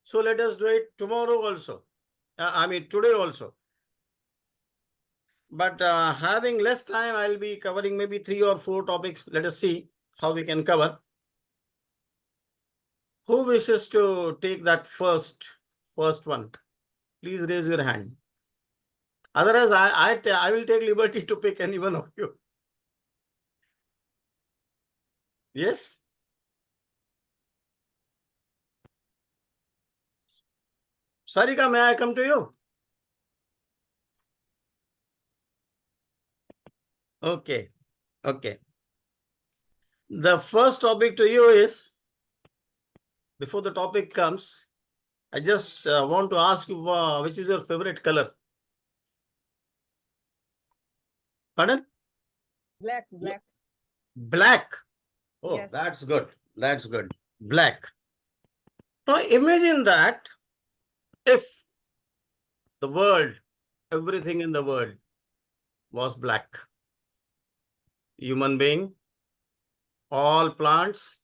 So let us do it tomorrow also. Today also. But having less time, I'll be covering maybe 3 or 4 topics. Let us see how we can cover. Who wishes to take that first one? Please raise your hand. Otherwise, I will take liberty to pick any one of you. Yes? Sarika, may I come to you? Okay. Okay. The first topic to you is, before the topic comes, I just want to ask you which is your favorite color? Pardon? Black, black. Black. Oh, Yes. that's good. That's good. Black. Now imagine that if the world, everything in the world was black. Human being, all plants,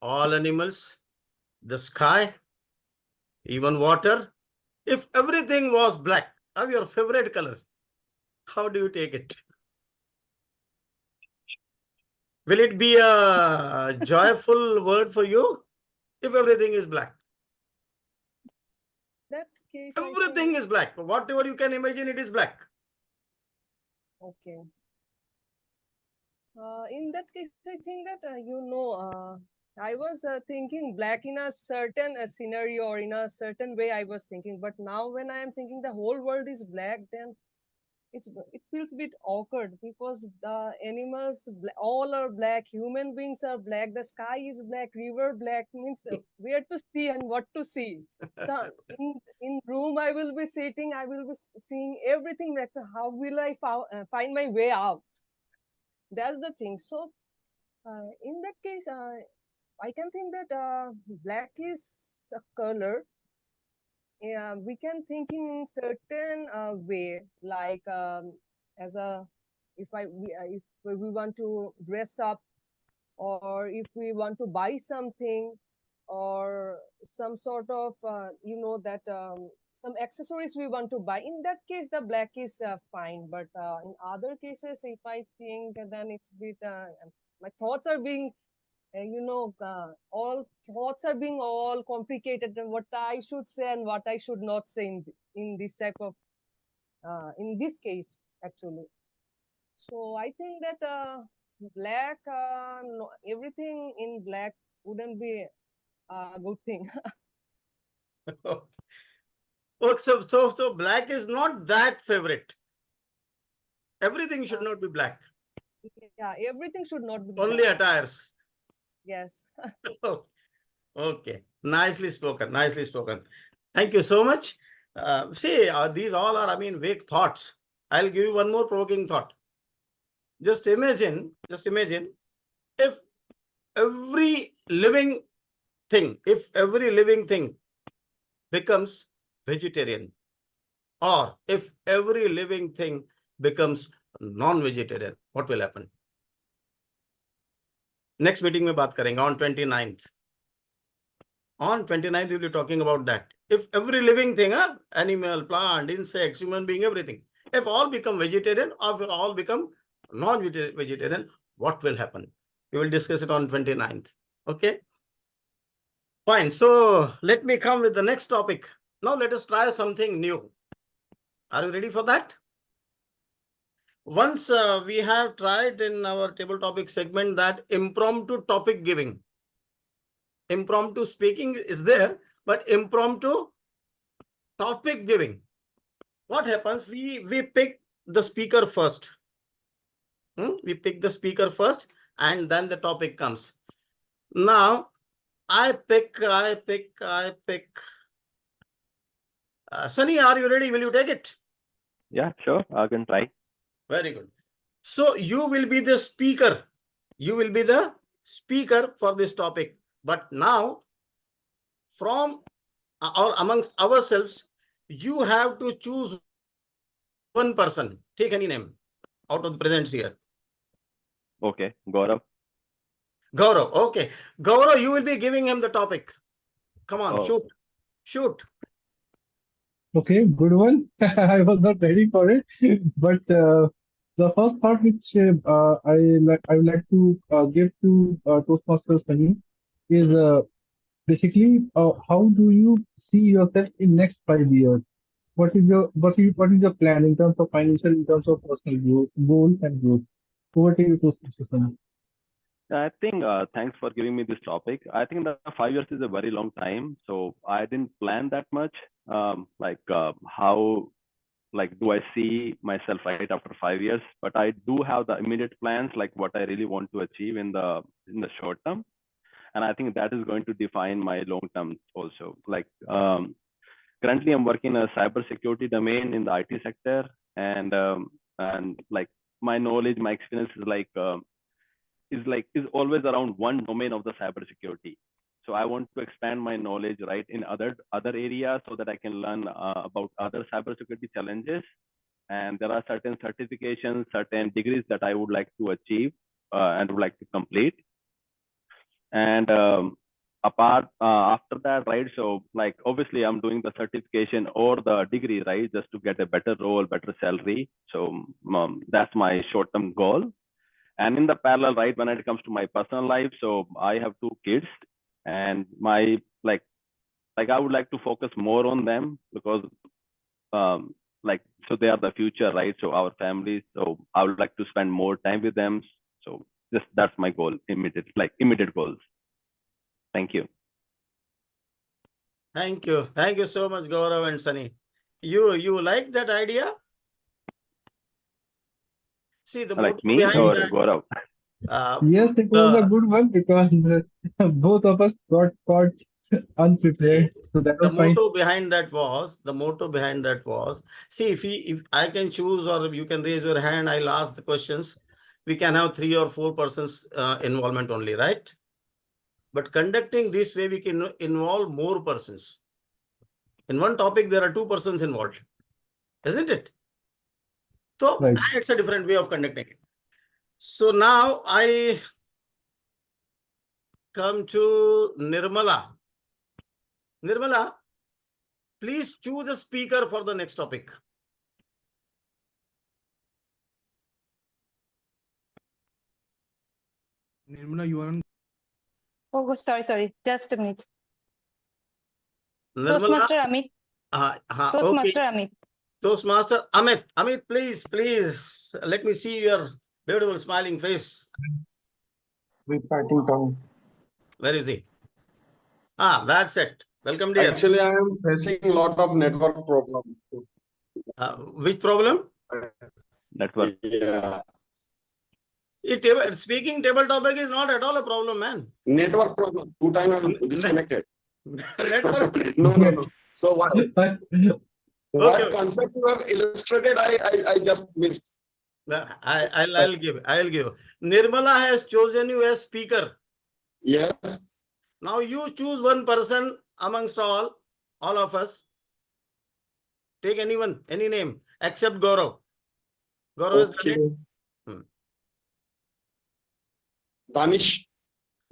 all animals, the sky, even water. If everything was black, have your favorite color, how do you take it? Will it be a joyful word for you if everything is black? That case, Everything is black. Whatever you can imagine, it is black. Okay. In that case, I think that, I was thinking black in a certain scenario or in a certain way I was thinking. But now when I am thinking the whole world is black, then it feels a bit awkward because the animals, all are black, human beings are black, the sky is black, river black, means where to see and what to see. So in room I will be sitting, I will be seeing everything like, how will I find my way out? That's the thing. So in that case, I can think that black is a color. Yeah, we can think in certain way, like as a if we want to dress up, or if we want to buy something, or some sort of that some accessories we want to buy. In that case, the black is fine. But in other cases, if I think, then it's a bit my thoughts are being all thoughts are being all complicated, and what I should say and what I should not say in this type of in this case actually. So I think that black, no, everything in black wouldn't be a good thing. Oh, so black is not that favorite. Everything should not be black. Yeah, everything should not be Only black. attires. Yes. Okay. Nicely spoken. Nicely spoken. Thank you so much. See, these all are, vague thoughts. I'll give you one more provoking thought. just imagine if every living thing, becomes vegetarian, or if every living thing becomes non-vegetarian, what will happen? Next meeting में बात करेंगे on 29th. On 29th, we'll be talking about that. If every living thing, animal, plant, insects, human being, everything, if all become vegetarian or if all become non-vegetarian, what will happen? We will discuss it on 29th. Okay? Fine. So let me come with the next topic. Now let us try something new. Are you ready for that? Once we have tried in our table topic segment that impromptu topic giving. Impromptu speaking is there, but impromptu topic giving. What happens? We pick the speaker first. We pick the speaker first and then the topic comes. Now, I pick. Sunny, are you ready? Will you take it? Yeah, sure. I can try. Very good. So you will be the speaker. You will be the speaker for this topic. But now, from or amongst ourselves, you have to choose one person. Take any name out of the presents here. Okay, Gaurav. Gaurav. Okay. Gaurav, you will be giving him the topic. Come on, Oh. shoot. Okay, good one. I was not ready for it, but the first thought which I would like to give to Toastmasters Sunny is basically how do you see yourself in next 5 years? What is your plan in terms of financial, in terms of personal growth, goals and growth? Over to you, Toastmasters Sunny. I think thanks for giving me this topic. I think that 5 years is a very long time, so I didn't plan that much. How do I see myself right after 5 years? But I do have the immediate plans, like what I really want to achieve in the short term, and I think that is going to define my long term also. Currently, I'm working in a cybersecurity domain in the IT sector, and my knowledge, my experience is always around one domain of the cybersecurity. So I want to expand my knowledge in other areas so that I can learn about other cybersecurity challenges. And there are certain certifications, certain degrees that I would like to achieve and would like to complete. And after that, so obviously I'm doing the certification or the degree, just to get a better role, better salary. So that's my short-term goal. And in the parallel, when it comes to my personal life, so I have 2 kids, and my I would like to focus more on them because so they are the future, so our families. So I would like to spend more time with them. So that's my goal, immediate goals. Thank you. Thank you so much, Gaurav and Sunny. You like that idea? See the Like motto me behind or that. Gaurav? Yes, it was a good one because both of us got caught unprepared. So that The was fine. motto behind that was, see, if I can choose or you can raise your hand, I'll ask the questions. We can have 3 or 4 persons involvement only, right? But conducting this way, we can involve more persons. In one topic, there are 2 persons involved, isn't it? So Right. it's a different way of conducting it. So now I come to Nirmala. Nirmala, please choose a speaker for the next topic. Nirmala, you are on. Oh, sorry. Just a minute. Nirmala, Toastmaster Amit. Toastmaster okay. Amit. Toastmaster Amit. Amit, please, let me see your beautiful smiling face. Reparting tongue. Where is he? That's it. Welcome, dear. Actually, I am facing a lot of network problems. Which problem? Network. Yeah. Speaking table topic is not at all a problem, man. Network problem. 2 times I'm disconnected. Network. No. So what Okay. concept you have illustrated, I just missed. I'll give. Nirmala has chosen you as speaker. Yes. Now you choose one person amongst all of us. Take anyone, any name, except Gaurav. Gaurav has done Okay. it. Hmm. Danish.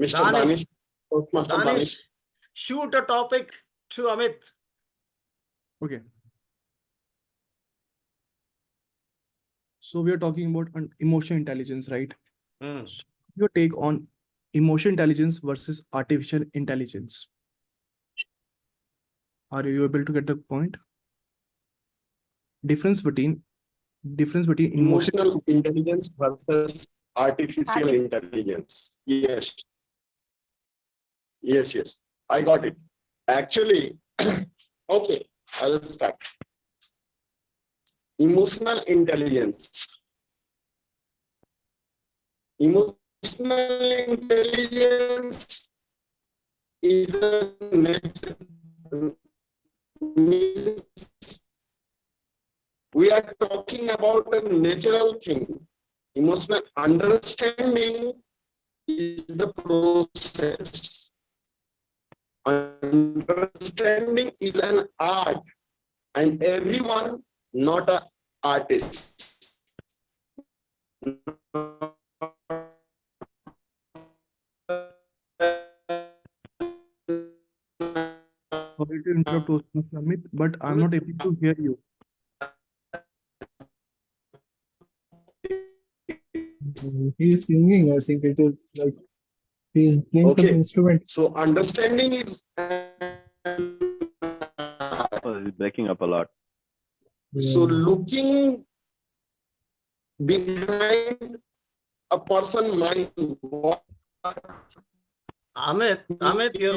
Mr. Danish. Danish. Toastmaster Danish. Danish, shoot a topic to Amit. Okay. So we are talking about emotional intelligence, right? Hmm. So your take on emotional intelligence versus artificial intelligence. Are you able to get the point? Difference between Emotional intelligence versus artificial Arti- intelligence. Yes. Yes. I got it. Actually, okay, I'll start. Emotional intelligence. Emotional intelligence is a we are talking about a natural thing. Emotional understanding is the process. Understanding is an art, and everyone not an artist. Sorry to interrupt, Toastmaster Amit, but I'm not able to hear you. He's singing. I think it is like he's playing some Okay. instrument. So understanding is Oh, it's breaking up a lot. so Yeah. looking behind a person mind. Amit, your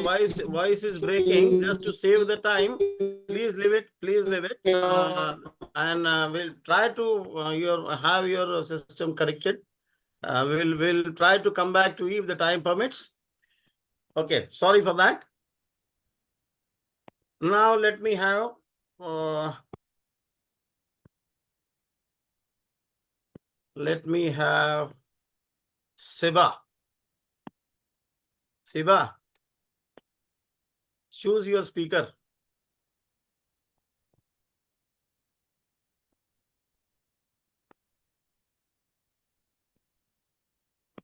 voice is breaking. Just to save the time, please leave it. And we'll try to have your system corrected. We'll try to come back to you if the time permits. Okay, sorry for that. Now let me have Siba. Siba, choose your speaker.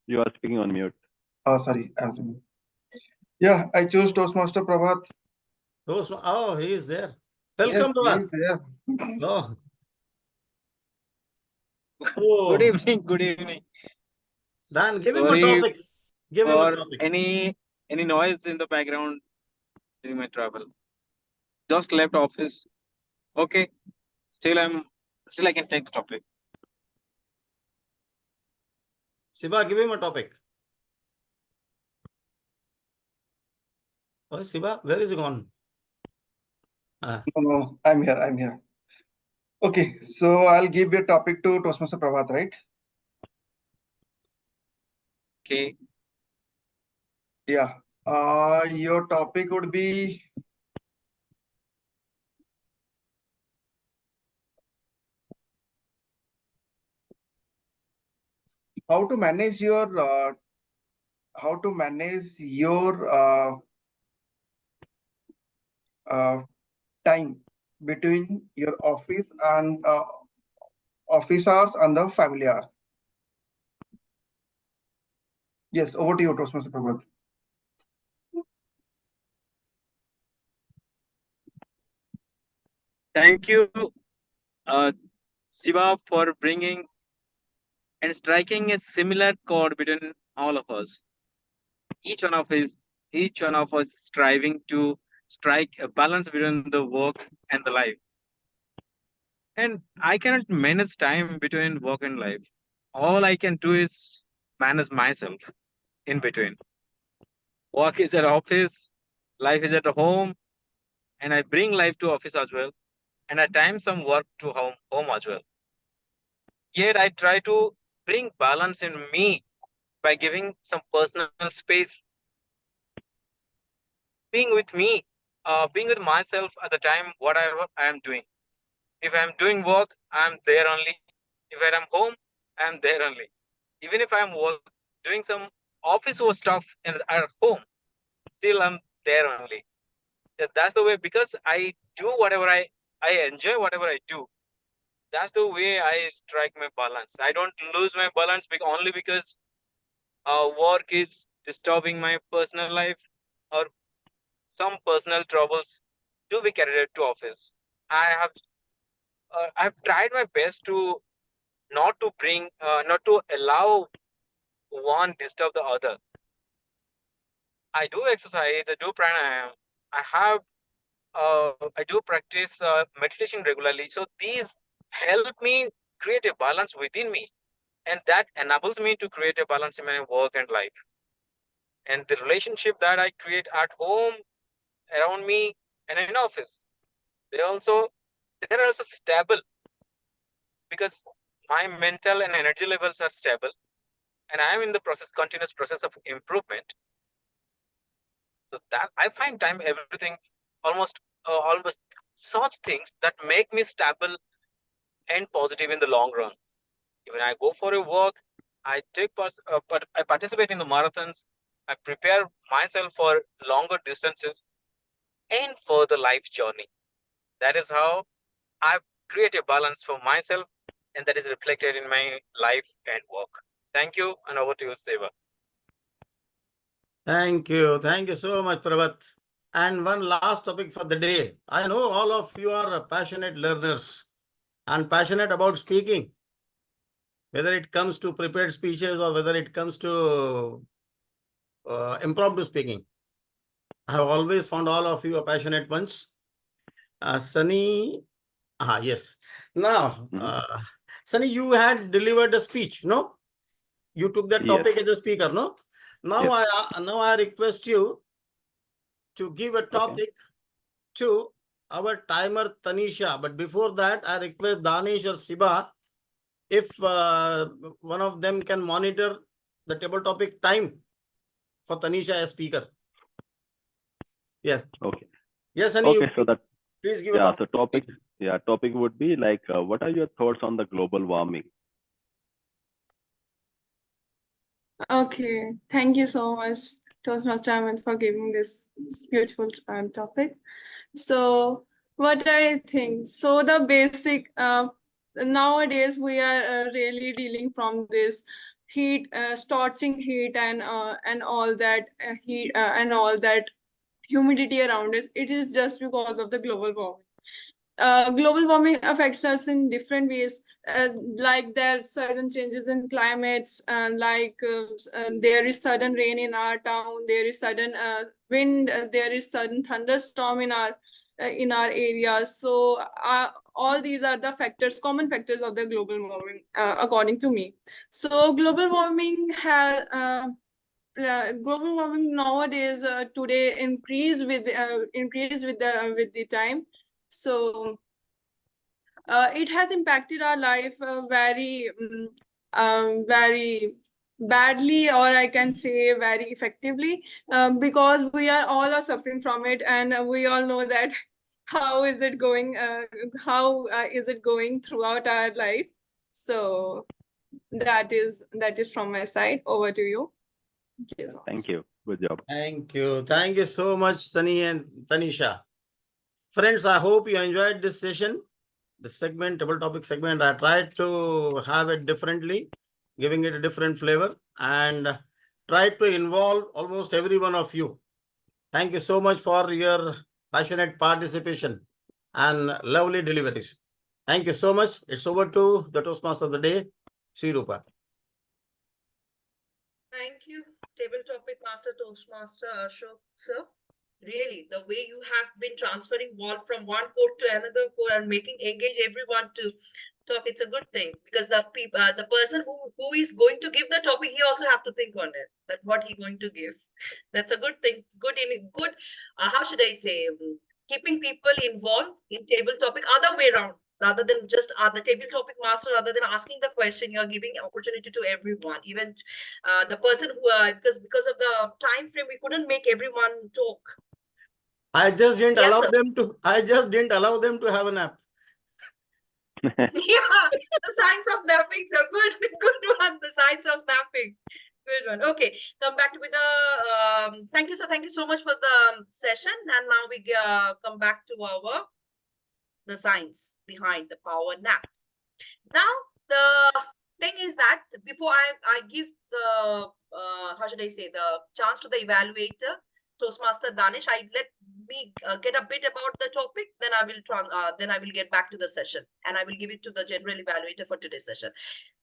You are speaking on mute. Sorry. Yeah, I chose Toastmaster Prabhat. Oh, he is there. Yes, Welcome, he Prabhat. is there. Oh. Good Oh, evening. Good evening. Dan, give him a Sorry topic. Give him a for topic. any noise in the background during my travel. Just left office. Okay. Still I can take the topic. Siba, give him a topic. Oh, Siba, where is he gone? No, I'm here. Okay, so I'll give your topic to Toastmaster Prabhat, right? Okay. Yeah. Your topic would be how to manage your time between your office and office hours and the family hours. Yes, over to you, Toastmaster Prabhat. Thank you, Siva, for bringing and striking a similar chord between all of us. Each one of us striving to strike a balance between the work and the life. And I cannot manage time between work and life. All I can do is manage myself in between. Work is at office, life is at home, and I bring life to office as well. And at times some work to home as well. Yet I try to bring balance in me by giving some personal space, being with me, being with myself at the time, whatever I am doing. If I'm doing work, I'm there only. If I'm home, I'm there only. Even if I'm doing some office work stuff at home, still I'm there only. That's the way, because I do whatever I enjoy whatever I do. That's the way I strike my balance. I don't lose my balance only because work is disturbing my personal life, or some personal troubles to be carried to office. I've tried my best to not to allow one disturb the other. I do exercise, I do pranayam, I do practice meditation regularly. So these help me create a balance within me, and that enables me to create a balance in my work and life. And the relationship that I create at home, around me, and in office, they're also stable, because my mental and energy levels are stable, and I am in the continuous process of improvement. So that I find time everything almost such things that make me stable and positive in the long run. When I go for a walk, I I participate in the marathons. I prepare myself for longer distances and for the life journey. That is how I create a balance for myself, and that is reflected in my life and work. Thank you, and over to you, Seva. Thank you. Thank you so much, Pravat. And one last topic for the day. I know all of you are passionate learners and passionate about speaking, whether it comes to prepared speeches or whether it comes to impromptu speaking. I have always found all of you are passionate ones. Sunny, yes. Now, Sunny, you had delivered a speech, no? You took that topic as a speaker, no? Now, I request you to give a topic to our timer Tanisha. But before that, I request Danish or Siba, if one of them can monitor the table topic time for Tanisha as speaker. Yes. Okay. Yes, Sunny. Okay, so that please give a topic. Topic would be like, what are your thoughts on the global warming? Okay, thank you so much, Toastmaster Ahmed, for giving this beautiful topic. So, what I think, so the basic, nowadays we are really dealing from this heat, scorching heat, and all that heat and all that humidity around us. It is just because of the global warming. Global warming affects us in different ways, like there are certain changes in climates, there is sudden rain in our town, there is sudden wind, there is sudden thunderstorm in our areas. So all these are the common factors of the global warming, according to me. So global warming global warming nowadays today increase with the time. So it has impacted our life very badly, or I can say very effectively, because we all are suffering from it, and we all know that how is it going throughout our life. So that is from my side. Over to you. Thank you. Good job. Thank you. Thank you so much, Sunny and Tanisha. Friends, I hope you enjoyed this session, the segment, table topic segment. I tried to have it differently, giving it a different flavor, and tried to involve almost every one of you. Thank you so much for your passionate participation and lovely deliveries. Thank you so much. It's over to the Toastmaster of the day, Sri Rupa. Thank you, Table Topic Master Toastmaster Ashok sir. Really, the way you have been transferring ball from one court to another court and engage everyone to talk, it's a good thing, because the person who is going to give the topic, he also have to think on it, that what he going to give. That's a good thing. Good. How should I say? Keeping people involved in table topic, other way around. Rather than just the table topic master, rather than asking the question, you're giving opportunity to everyone, even the person who because of the time frame, we couldn't make everyone talk. I just didn't allow them to have a nap. Yeah, the science of napping. So good, good one. The science of napping. Good one. Okay, come back with the. Thank you, sir. Thank you so much for the session. And now we come back to our the science behind the power nap. Now the thing is that before I give the how should I say the chance to the evaluator, Toastmaster Danish, I let me get a bit about the topic, then I will get back to the session and I will give it to the general evaluator for today's session.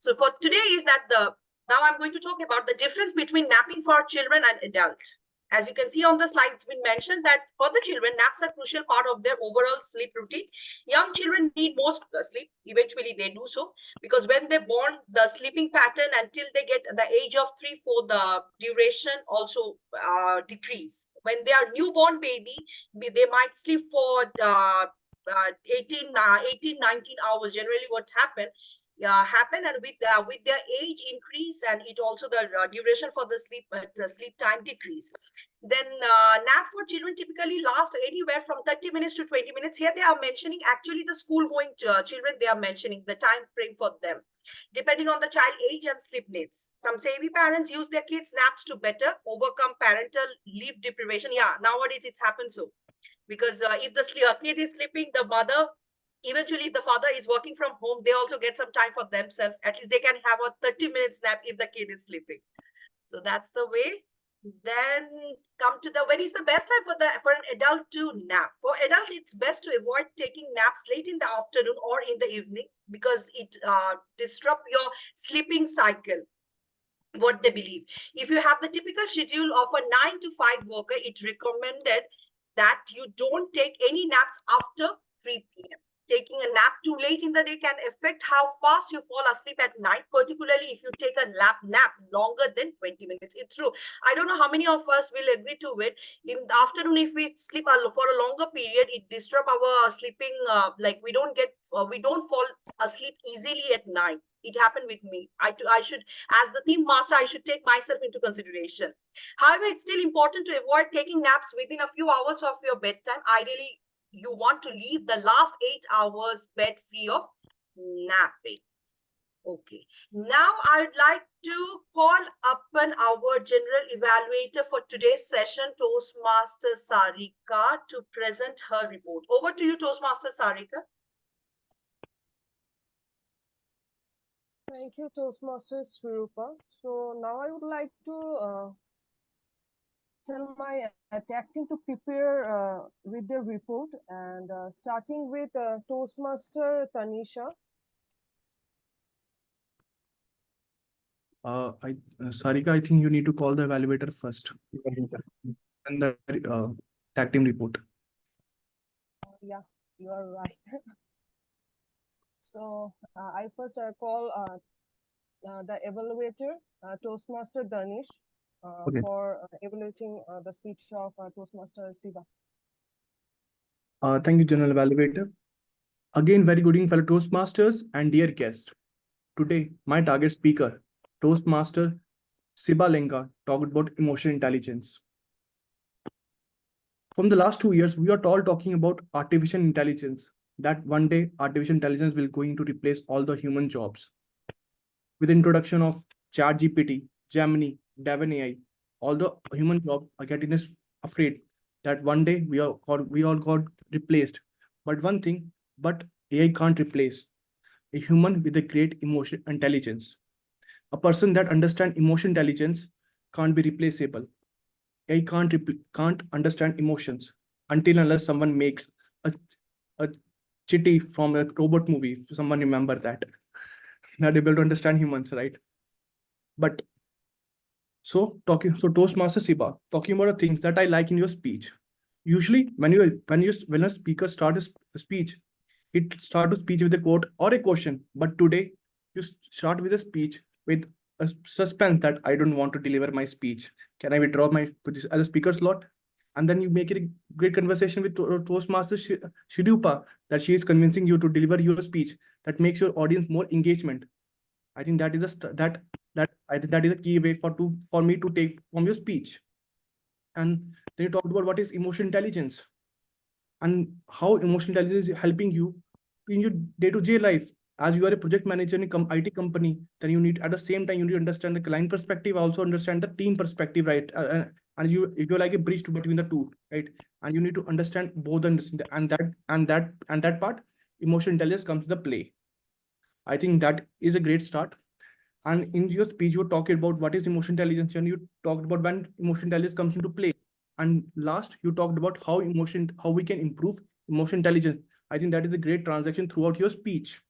So for today is that now I'm going to talk about the difference between napping for children and adults. As you can see on the slide, it's been mentioned that for the children, naps are a crucial part of their overall sleep routine. Young children need most sleep. Eventually, they do so because when they're born, the sleeping pattern until they get the age of 3-4, the duration also decrease. When they are newborn baby, they might sleep for 18, 19 hours. Generally, what happen and with their age increase and it also the duration for the sleep time decrease. Then nap for children typically last anywhere from 30 minutes to 20 minutes. Here they are mentioning actually the school going children, they are mentioning the time frame for them depending on the child age and sleep needs. Some savvy parents use their kids naps to better overcome parental leave deprivation. Yeah, nowadays it happens so because if the kid is sleeping, the mother, eventually if the father is working from home, they also get some time for themselves. At least they can have a 30 minutes nap if the kid is sleeping. So that's the way. Then come to the when is the best time for an adult to nap. For adults, it's best to avoid taking naps late in the afternoon or in the evening because it disrupts your sleeping cycle. What they believe. If you have the typical schedule of a 9 to 5 worker, it's recommended that you don't take any naps after 3 p.m. Taking a nap too late in the day can affect how fast you fall asleep at night, particularly if you take a nap longer than 20 minutes. It's true. I don't know how many of us will agree to it. In the afternoon, if we sleep for a longer period, it disrupts our sleeping. Like we don't fall asleep easily at night. It happened with me. I should, as the theme master, I should take myself into consideration. However, it's still important to avoid taking naps within a few hours of your bedtime. Ideally, you want to leave the last 8 hours bed free of napping. Okay. Now I'd like to call upon our general evaluator for today's session, Toastmaster Sarika, to present her report. Over to you, Toastmaster Sarika. Thank you, Toastmasters Swarupa. So now I would like to tell my tag team to prepare with their report and starting with Toastmaster Tanisha. Sarika, I think you need to call the evaluator first and the tag team report. Yeah, you are right. So I first call the evaluator, Toastmaster Danish, Okay. for evaluating the speech of Toastmaster Siva. Thank you, General Evaluator. Again, very good evening, fellow Toastmasters and dear guests. Today, my target speaker, Toastmaster Siba Lenka, talked about emotional intelligence. From the last 2 years, we are all talking about artificial intelligence, that one day artificial intelligence will going to replace all the human jobs. With the introduction of ChatGPT, Gemini, Devon AI, all the human jobs are getting us afraid that one day we all got replaced. But one thing, but AI can't replace a human with a great emotion intelligence. A person that understands emotion intelligence can't be replaceable. AI can't understand emotions until unless someone makes a chitty from a robot movie. Someone remember that. Not able to understand humans, right? But so Toastmaster Siba, talking about the things that I like in your speech. Usually, when a speaker starts a speech, it starts a speech with a quote or a question. But today, you start with a speech with a suspense that I don't want to deliver my speech. Can I withdraw my as a speaker slot? And then you make it a great conversation with Toastmaster Shidupa that she is convincing you to deliver your speech that makes your audience more engagement. I think that is a key way for me to take from your speech. And then you talked about what is emotional intelligence and how emotional intelligence is helping you in your day-to-day life. As you are a project manager in a IT company, then you need, at the same time, you need to understand the client perspective, also understand the team perspective, right? And you're like a bridge between the two, right? And you need to understand both, and that part, emotional intelligence comes to play. I think that is a great start. And in your speech, you talked about what is emotional intelligence, and you talked about when emotional intelligence comes into play. And last, you talked about how we can improve emotional intelligence. I think that is a great transaction throughout your speech,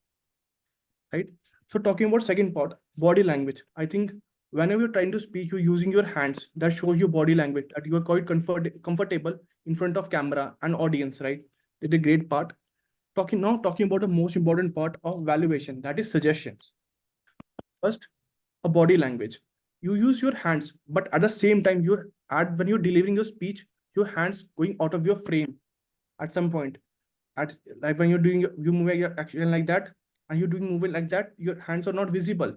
right? So talking about second part, body language. I think whenever you're trying to speak, you're using your hands. That shows your body language, that you are quite comfortable in front of camera and audience, right? It's a great part. Talking about the most important part of valuation, that is suggestions. First, a body language. You use your hands, but at the same time, when you're delivering your speech, your hands going out of your frame at some point. At like when you're doing you moving your action like that, and you're doing movement like that, your hands are not visible.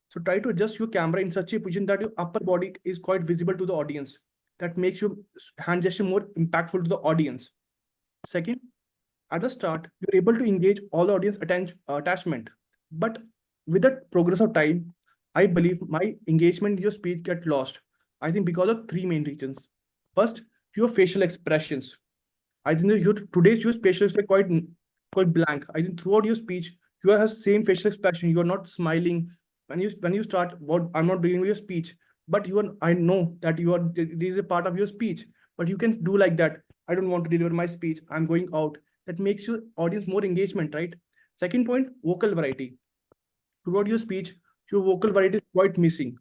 So try to adjust your camera in such a position that your upper body is quite visible to the audience. That makes your hand gesture more impactful to the audience. Second, at the start, you're able to engage all audience attachment. But with the progress of time, I believe my engagement in your speech get lost. I think because of three main reasons. First, your facial expressions. I think that today's your facial expression quite blank. I think throughout your speech, you have same facial expression. You are not smiling when you start. What I'm not doing with your speech, but you are. I know that you are. This is a part of your speech, but you can do like that. I don't want to deliver my speech. I'm going out. That makes your audience more engagement, right? Second point, vocal variety. Throughout your speech, your vocal variety is quite missing.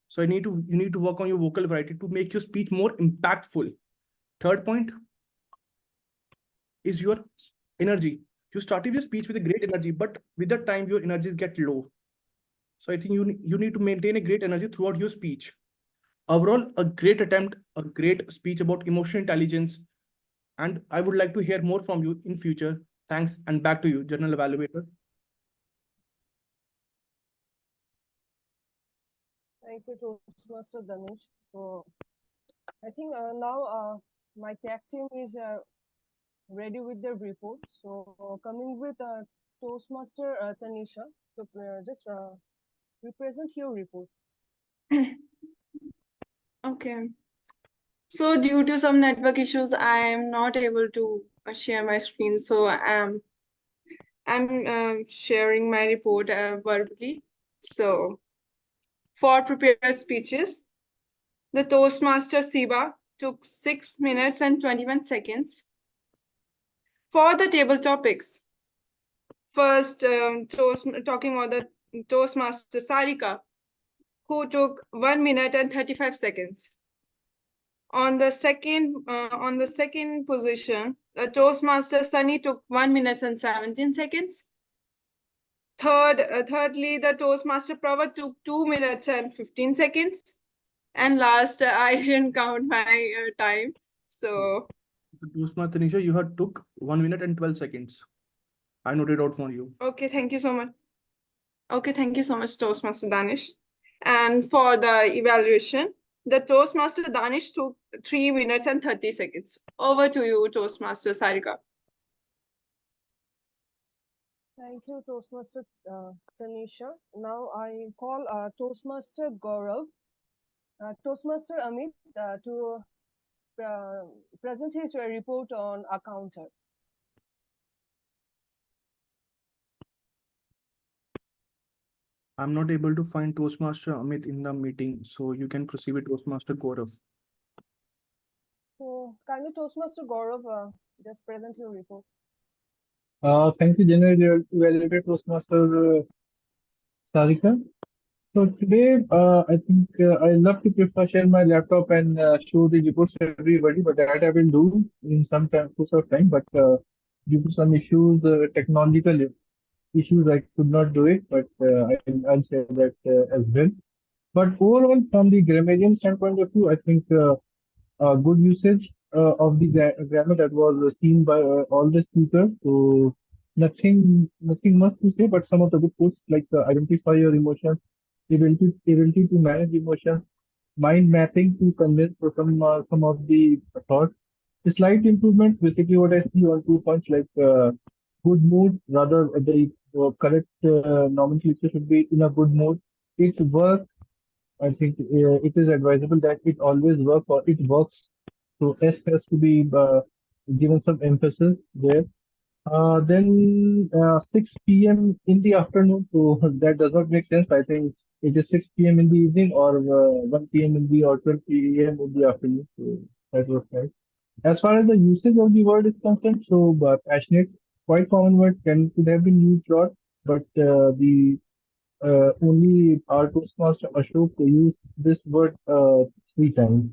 So you need to work on your vocal variety to make your speech more impactful. Third point is your energy. You started your speech with a great energy, but with the time your energies get low. So I think you need to maintain a great energy throughout your speech. Overall, a great attempt, a great speech about emotional intelligence. And I would like to hear more from you in future. Thanks, and back to you, General Evaluator. Thank you, Toastmaster Danish. So I think now my tech team is ready with their report. So coming with Toastmaster Tanisha, so just represent your report. Okay. So due to some network issues, I am not able to share my screen. So I'm sharing my report verbally. So for prepared speeches, the Toastmaster Siba took 6 minutes and 21 seconds. For the table topics, first talking about the Toastmaster Sarika, who took 1 minute and 35 seconds. On the second position, the Toastmaster Sunny took 1 minute and 17 seconds. Thirdly, the Toastmaster Prava took 2 minutes and 15 seconds. And last, I didn't count my time. So The Toastmaster Tanisha, you had took 1 minute and 12 seconds. I noted out for you. okay, thank you so much. Okay, thank you so much, Toastmaster Danish. And for the evaluation, the Toastmaster Danish took 3 minutes and 30 seconds. Over to you, Toastmaster Sarika. Thank you, Toastmaster Tanisha. Now I call Toastmaster Gaurav, Toastmaster Amit to present his report on a counter. I'm not able to find Toastmaster Amit in the meeting, so you can proceed with Toastmaster Gaurav. So kindly Toastmaster Gaurav just present your report. Thank you, General Evaluator Toastmaster Sarika. So today, I think I love to prefer share my laptop and show the reports to everybody, but that I will do in some time, course of time. But due to some issues, technological issues, I could not do it. But I'll share that as well. But overall, from the grammarian standpoint of view, I think good usage of the grammar that was seen by all the speakers. So nothing much to say, but some of the good quotes like identify your emotions, ability to manage emotions, mind mapping to convince for some of the thoughts. The slight improvement, basically what I see on 2 points like good mood, rather the correct nomenclature should be in a good mood. It works. I think it is advisable that it always works or it works. So S has to be given some emphasis there. Then 6 p.m. in the afternoon, so that does not make sense. I think it is 6 p.m. in the evening or 1 p.m. in the or 12 p.m. in the afternoon. So that was right. As far as the usage of the word is concerned, so passionate, quite common word can could have been used lot, but the only our Toastmaster Ashok used this word 3 times.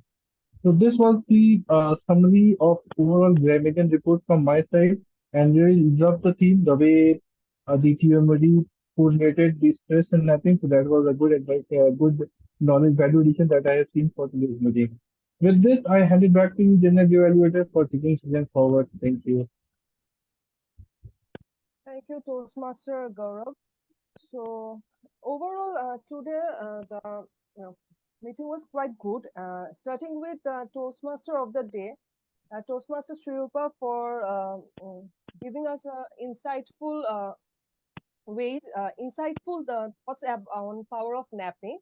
So this was the summary of overall grammatical report from my side, and really love the theme, the way the TMD coordinated the stress and napping. So that was a good advice, good knowledge value addition that I have seen for today's meeting. With this, I hand it back to you, General Evaluator, for taking session forward. Thank you. Thank you, Toastmaster Gaurav. So overall, today the meeting was quite good. Starting with Toastmaster of the day, Toastmaster Sri Rupa for giving us insightful insightful thoughts on power of napping,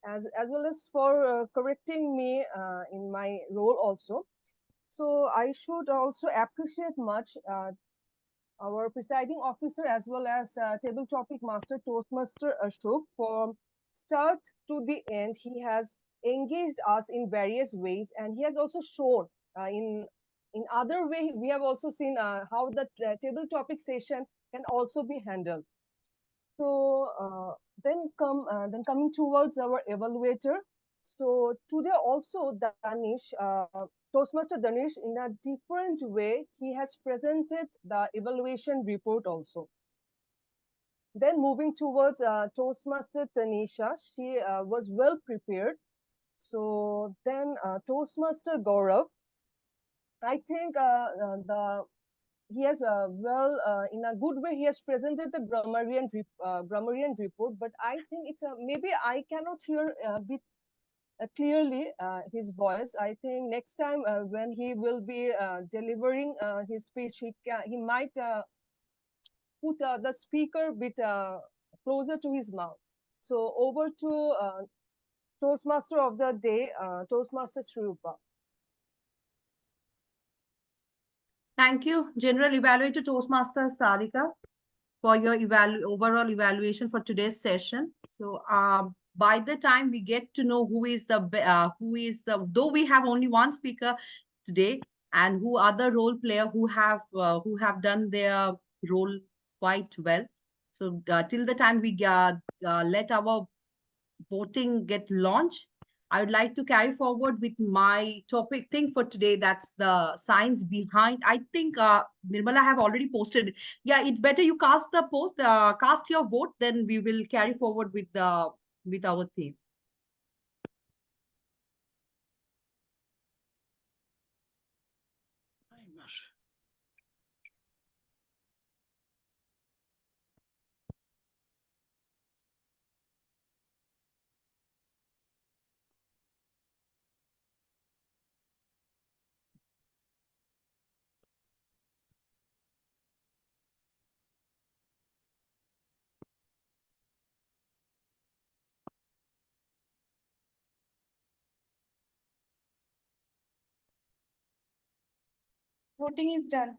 as well as for correcting me in my role also. So I should also appreciate much our presiding officer as well as table topic master Toastmaster Ashok. For start to the end, he has engaged us in various ways, and he has also shown in other way. We have also seen how the table topic session can also be handled. So then coming towards our evaluator. So today also Danish, Toastmaster Danish, in a different way, he has presented the evaluation report also. Then moving towards Toastmaster Tanisha, she was well prepared. So then Toastmaster Gaurav, I think he has in a good way he has presented the grammarian report, but I think it's maybe I cannot hear a bit clearly his voice. I think next time when he will be delivering his speech, he might put the speaker a bit closer to his mouth. So over to Toastmaster of the day, Toastmaster Sri Rupa. Thank you, General Evaluator Toastmaster Sarika, for your overall evaluation for today's session. So by the time we get to know who is the though we have only one speaker today, and who other role player who have done their role quite well. So till the time we let our voting get launched, I would like to carry forward with my topic thing for today. That's the science behind. I think Nirmala have already posted it. Yeah, it's better you cast the post, cast your vote, then we will carry forward with our theme. Voting is done.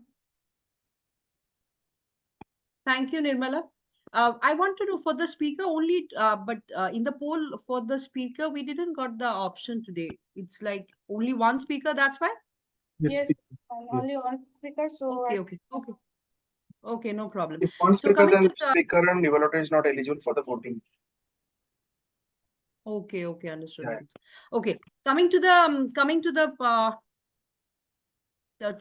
Thank you, Nirmala. I want to know for the speaker only, but in the poll for the speaker, we didn't got the option today. It's like only one speaker, that's why? Yes, Yes. only one speaker. So Okay, no problem. If one So speaker, coming then to the speaker and evaluator is not eligible for the voting. Okay, understood. Yeah. Okay, coming to the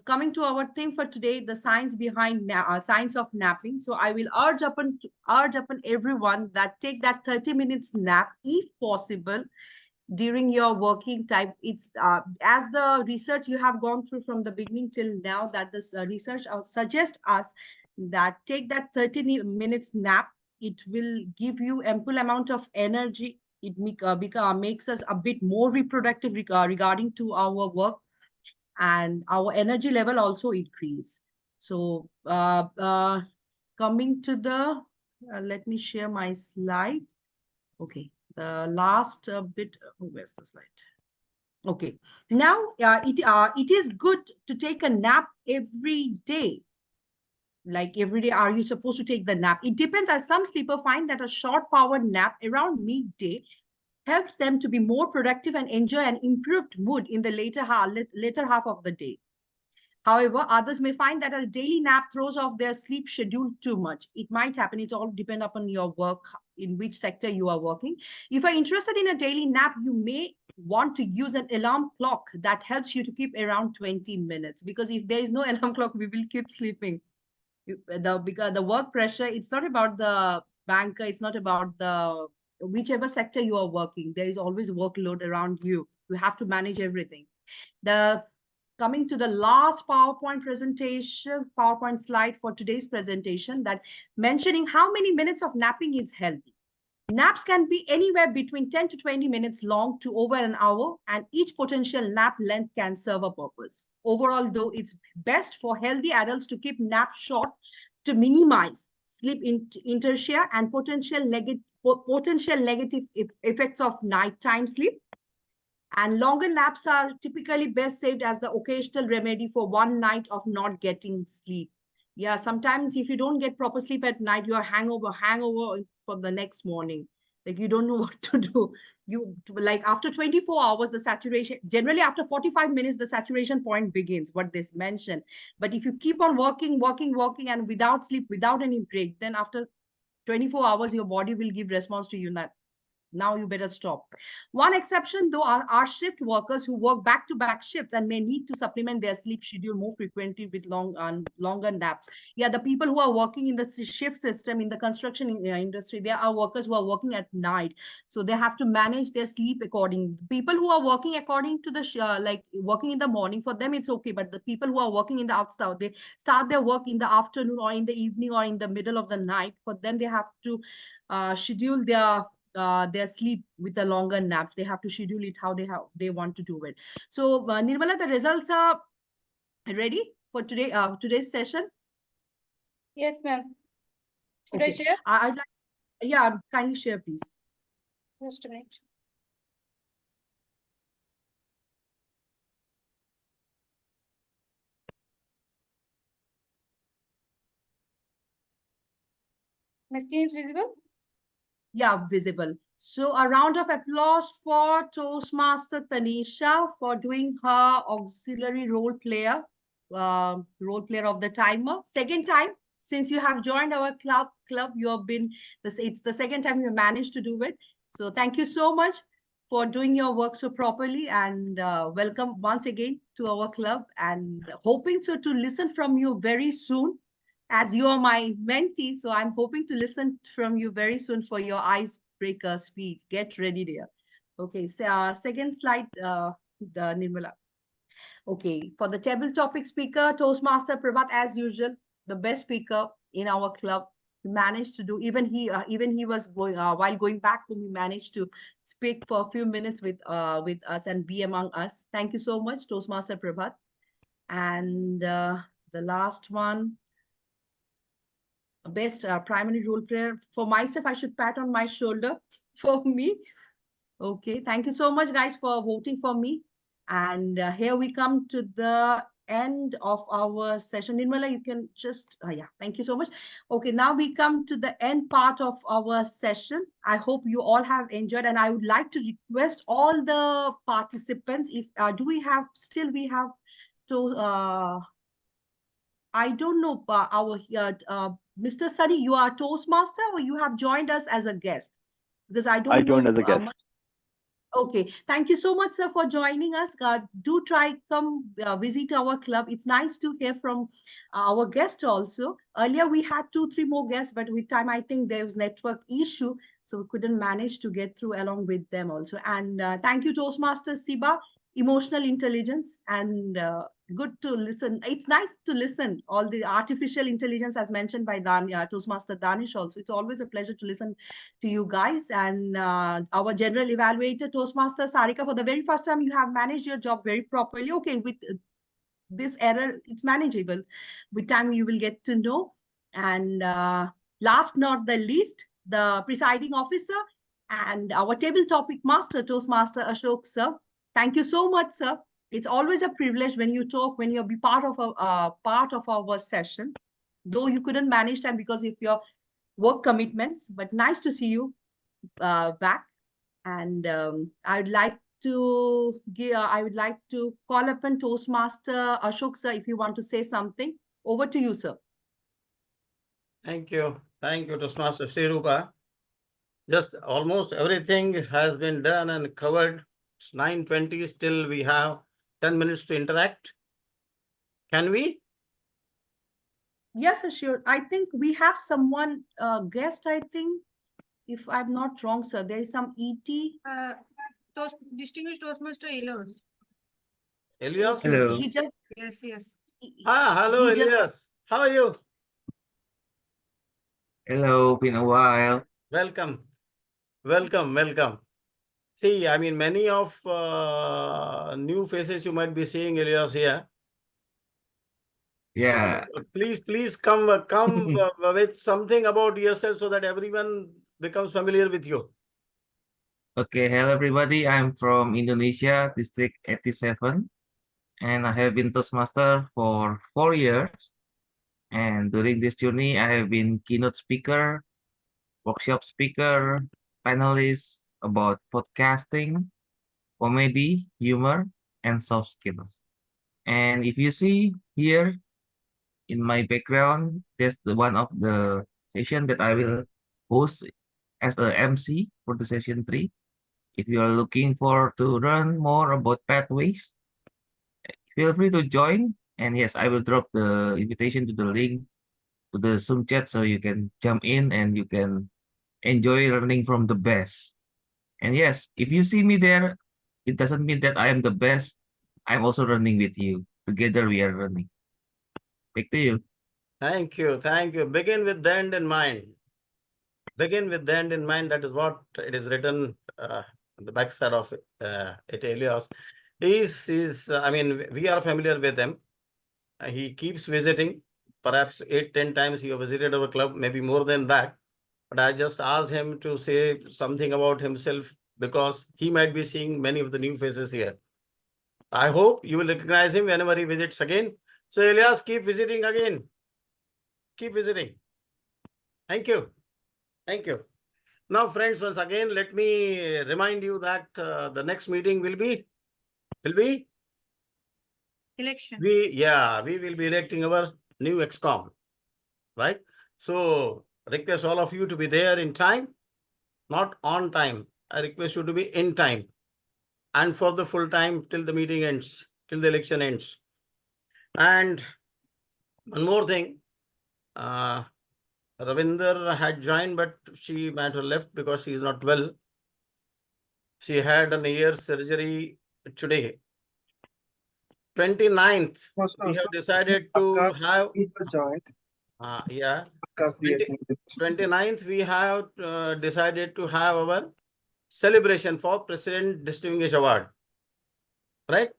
coming to our thing for today, the science behind science of napping. So I will urge upon everyone that take that 30 minutes nap if possible during your working time. It's as the research you have gone through from the beginning till now, that this research suggests us that take that 30 minutes nap. It will give you ample amount of energy. It makes us a bit more reproductive regarding to our work, and our energy level also increase. So coming to the, let me share my slide. Okay, the last bit, where's the slide? Okay, now it is good to take a nap every day. Like every day, are you supposed to take the nap? It depends, as some sleeper find that a short power nap around midday helps them to be more productive and enjoy an improved mood in the later half of the day. However, others may find that a daily nap throws off their sleep schedule too much. It might happen. It all depends upon your work, in which sector you are working. If you're interested in a daily nap, you may want to use an alarm clock that helps you to keep around 20 minutes. Because if there is no alarm clock, we will keep sleeping. Because the work pressure, it's not about the banker, it's not about the whichever sector you are working. There is always workload around you. You have to manage everything. Coming to the last PowerPoint slide for today's presentation, that mentioning how many minutes of napping is healthy. Naps can be anywhere between 10 to 20 minutes long to over an hour, and each potential nap length can serve a purpose. Overall, though, it's best for healthy adults to keep naps short to minimize sleep inertia and potential negative effects of nighttime sleep. And longer naps are typically best saved as the occasional remedy for one night of not getting sleep. Yeah, sometimes if you don't get proper sleep at night, you're hangover for the next morning. Like you don't know what to do. You like after 24 hours, the saturation, generally after 45 minutes, the saturation point begins, what this mentioned. But if you keep on working and without sleep, without any break, then after 24 hours, your body will give response to you that now you better stop. One exception, though, are shift workers who work back-to-back shifts and may need to supplement their sleep schedule more frequently with longer naps. Yeah, the people who are working in the shift system in the construction industry, there are workers who are working at night, so they have to manage their sleep accordingly. People who are working according to the like working in the morning, for them it's okay, but the people who are working in the outside, they start their work in the afternoon or in the evening or in the middle of the night. For them, they have to schedule their sleep with the longer naps. They have to schedule it how they want to do it. So Nirmala, the results are ready for today's session. Yes, ma'am. Should I Okay. share? I'd like, yeah, kindly share, please. Just a minute. My screen is visible? Yeah, visible. So a round of applause for Toastmaster Tanisha for doing her auxiliary role player of the timer. Second time since you have joined our club, you have been this. It's the second time you managed to do it. So thank you so much for doing your work so properly, and welcome once again to our club. And hoping so to listen from you very soon, as you are my mentee. So I'm hoping to listen from you very soon for your icebreaker speech. Get ready there. Okay, so second slide, the Nirmala. Okay, for the table topic speaker, Toastmaster Prabhat, as usual, the best speaker in our club. He managed to do, even he was going while going back home, he managed to speak for a few minutes with us and be among us. Thank you so much, Toastmaster Prabhat. And the last one, best primary role player. For myself, I should pat on my shoulder for me. Okay, thank you so much, guys, for voting for me. And here we come to the end of our session. Nirmala, you can just, yeah, thank you so much. Okay, now we come to the end part of our session. I hope you all have enjoyed, and I would like to request all the participants, if we have to, I don't know, Mr. Sunny, you are Toastmaster or you have joined us as a guest? Because I don't I joined know as a guest. Okay, thank you so much, sir, for joining us. Do come visit our club. It's nice to hear from our guest also. Earlier, we had 2-3 more guests, but with time, I think there was network issue, so we couldn't manage to get through along with them also. And thank you, Toastmaster Siba, emotional intelligence, and good to listen. It's nice to listen all the artificial intelligence as mentioned by Toastmaster Danish also. It's always a pleasure to listen to you guys. And our general evaluator, Toastmaster Sarika, for the very first time, you have managed your job very properly. Okay, with this error, it's manageable. With time, you will get to know. And last not the least, the presiding officer and our table topic master, Toastmaster Ashok sir. Thank you so much, sir. It's always a privilege when you talk, when you be part of our session. Though you couldn't manage time because of your work commitments, but nice to see you back. And I would like to call upon Toastmaster Ashok sir if you want to say something. Over to you, sir. Thank you. Thank you, Toastmaster Sri Rupa. Just almost everything has been done and covered. It's 9:20. Still, we have 10 minutes to interact. Can we? Yes, sir, sure. I think we have someone guest, I think. If I'm not wrong, sir, there is some ET. Distinguished Toastmaster Elias. Elias? Hello. He just. Yes. Hello, he just- Elias. How are you? Hello, been a while. Welcome. Welcome. See, I mean, many of new faces you might be seeing, Elias, here. Yeah. So, please come with something about yourself so that everyone becomes familiar with you. Okay, hello everybody. I'm from Indonesia, District 87, and I have been Toastmaster for 4 years. And during this journey, I have been keynote speaker, workshop speaker, panelist about podcasting, comedy, humor, and soft skills. And if you see here in my background, that's the one of the session that I will host as a MC for the session 3. If you are looking for to learn more about pathways, feel free to join. And yes, I will drop the invitation to the link to the Zoom chat so you can jump in and you can enjoy learning from the best. And yes, if you see me there, it doesn't mean that I am the best. I'm also learning with you. Together we are learning. Back to you. Thank you. Begin with the end in mind. Begin with the end in mind. That is what it is written on the backside of it, Elias. I mean, we are familiar with him. He keeps visiting. Perhaps 8-10 times he has visited our club, maybe more than that. But I just asked him to say something about himself because he might be seeing many of the new faces here. I hope you will recognize him whenever he visits again. So Elias, keep visiting again. Keep visiting. Thank you. Now, friends, once again, let me remind you that the next meeting will be Election. we will be electing our new ExCom, right? So request all of you to be there in time, not on time. I request you to be in time and for the full time till the meeting ends, till the election ends. And one more thing, Ravinder had joined, but she might have left because she is not well. She had an ear surgery today. 29th, we have decided to have. Yeah. 29th, we have decided to have our celebration for President Distinguished Award. Right?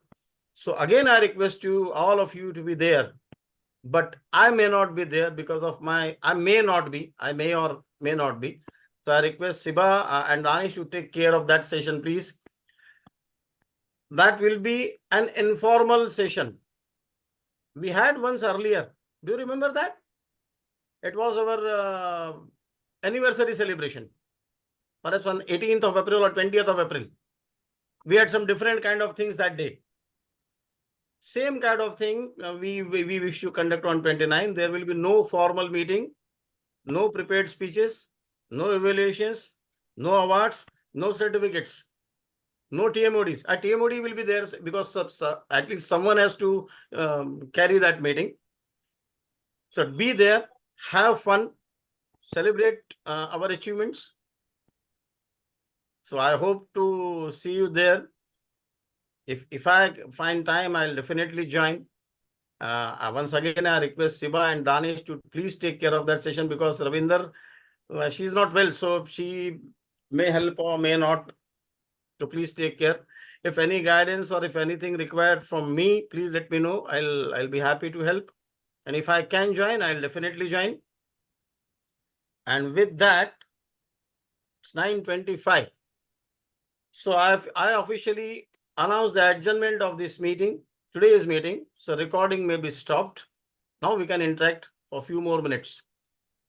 So again, I request you, all of you, to be there. But I may not be there because of I may or may not be. So I request Siba and Danish to take care of that session, please. That will be an informal session. We had once earlier. Do you remember that? It was our anniversary celebration. Perhaps on 18th of April or 20th of April. We had some different kind of things that day. Same kind of thing we wish to conduct on 29th. There will be no formal meeting, no prepared speeches, no evaluations, no awards, no certificates, no TMODs. A TMOD will be there because at least someone has to carry that meeting. So be there, have fun, celebrate our achievements. So I hope to see you there. If I find time, I'll definitely join. Once again, I request Siba and Danish to please take care of that session because Ravinder, she's not well, so she may help or may not. So please take care. If any guidance or if anything required from me, please let me know. I'll be happy to help. And if I can join, I'll definitely join. And with that, it's 9:25. So I officially announce the adjournment of this meeting, today's meeting. So recording may be stopped. Now we can interact for a few more minutes.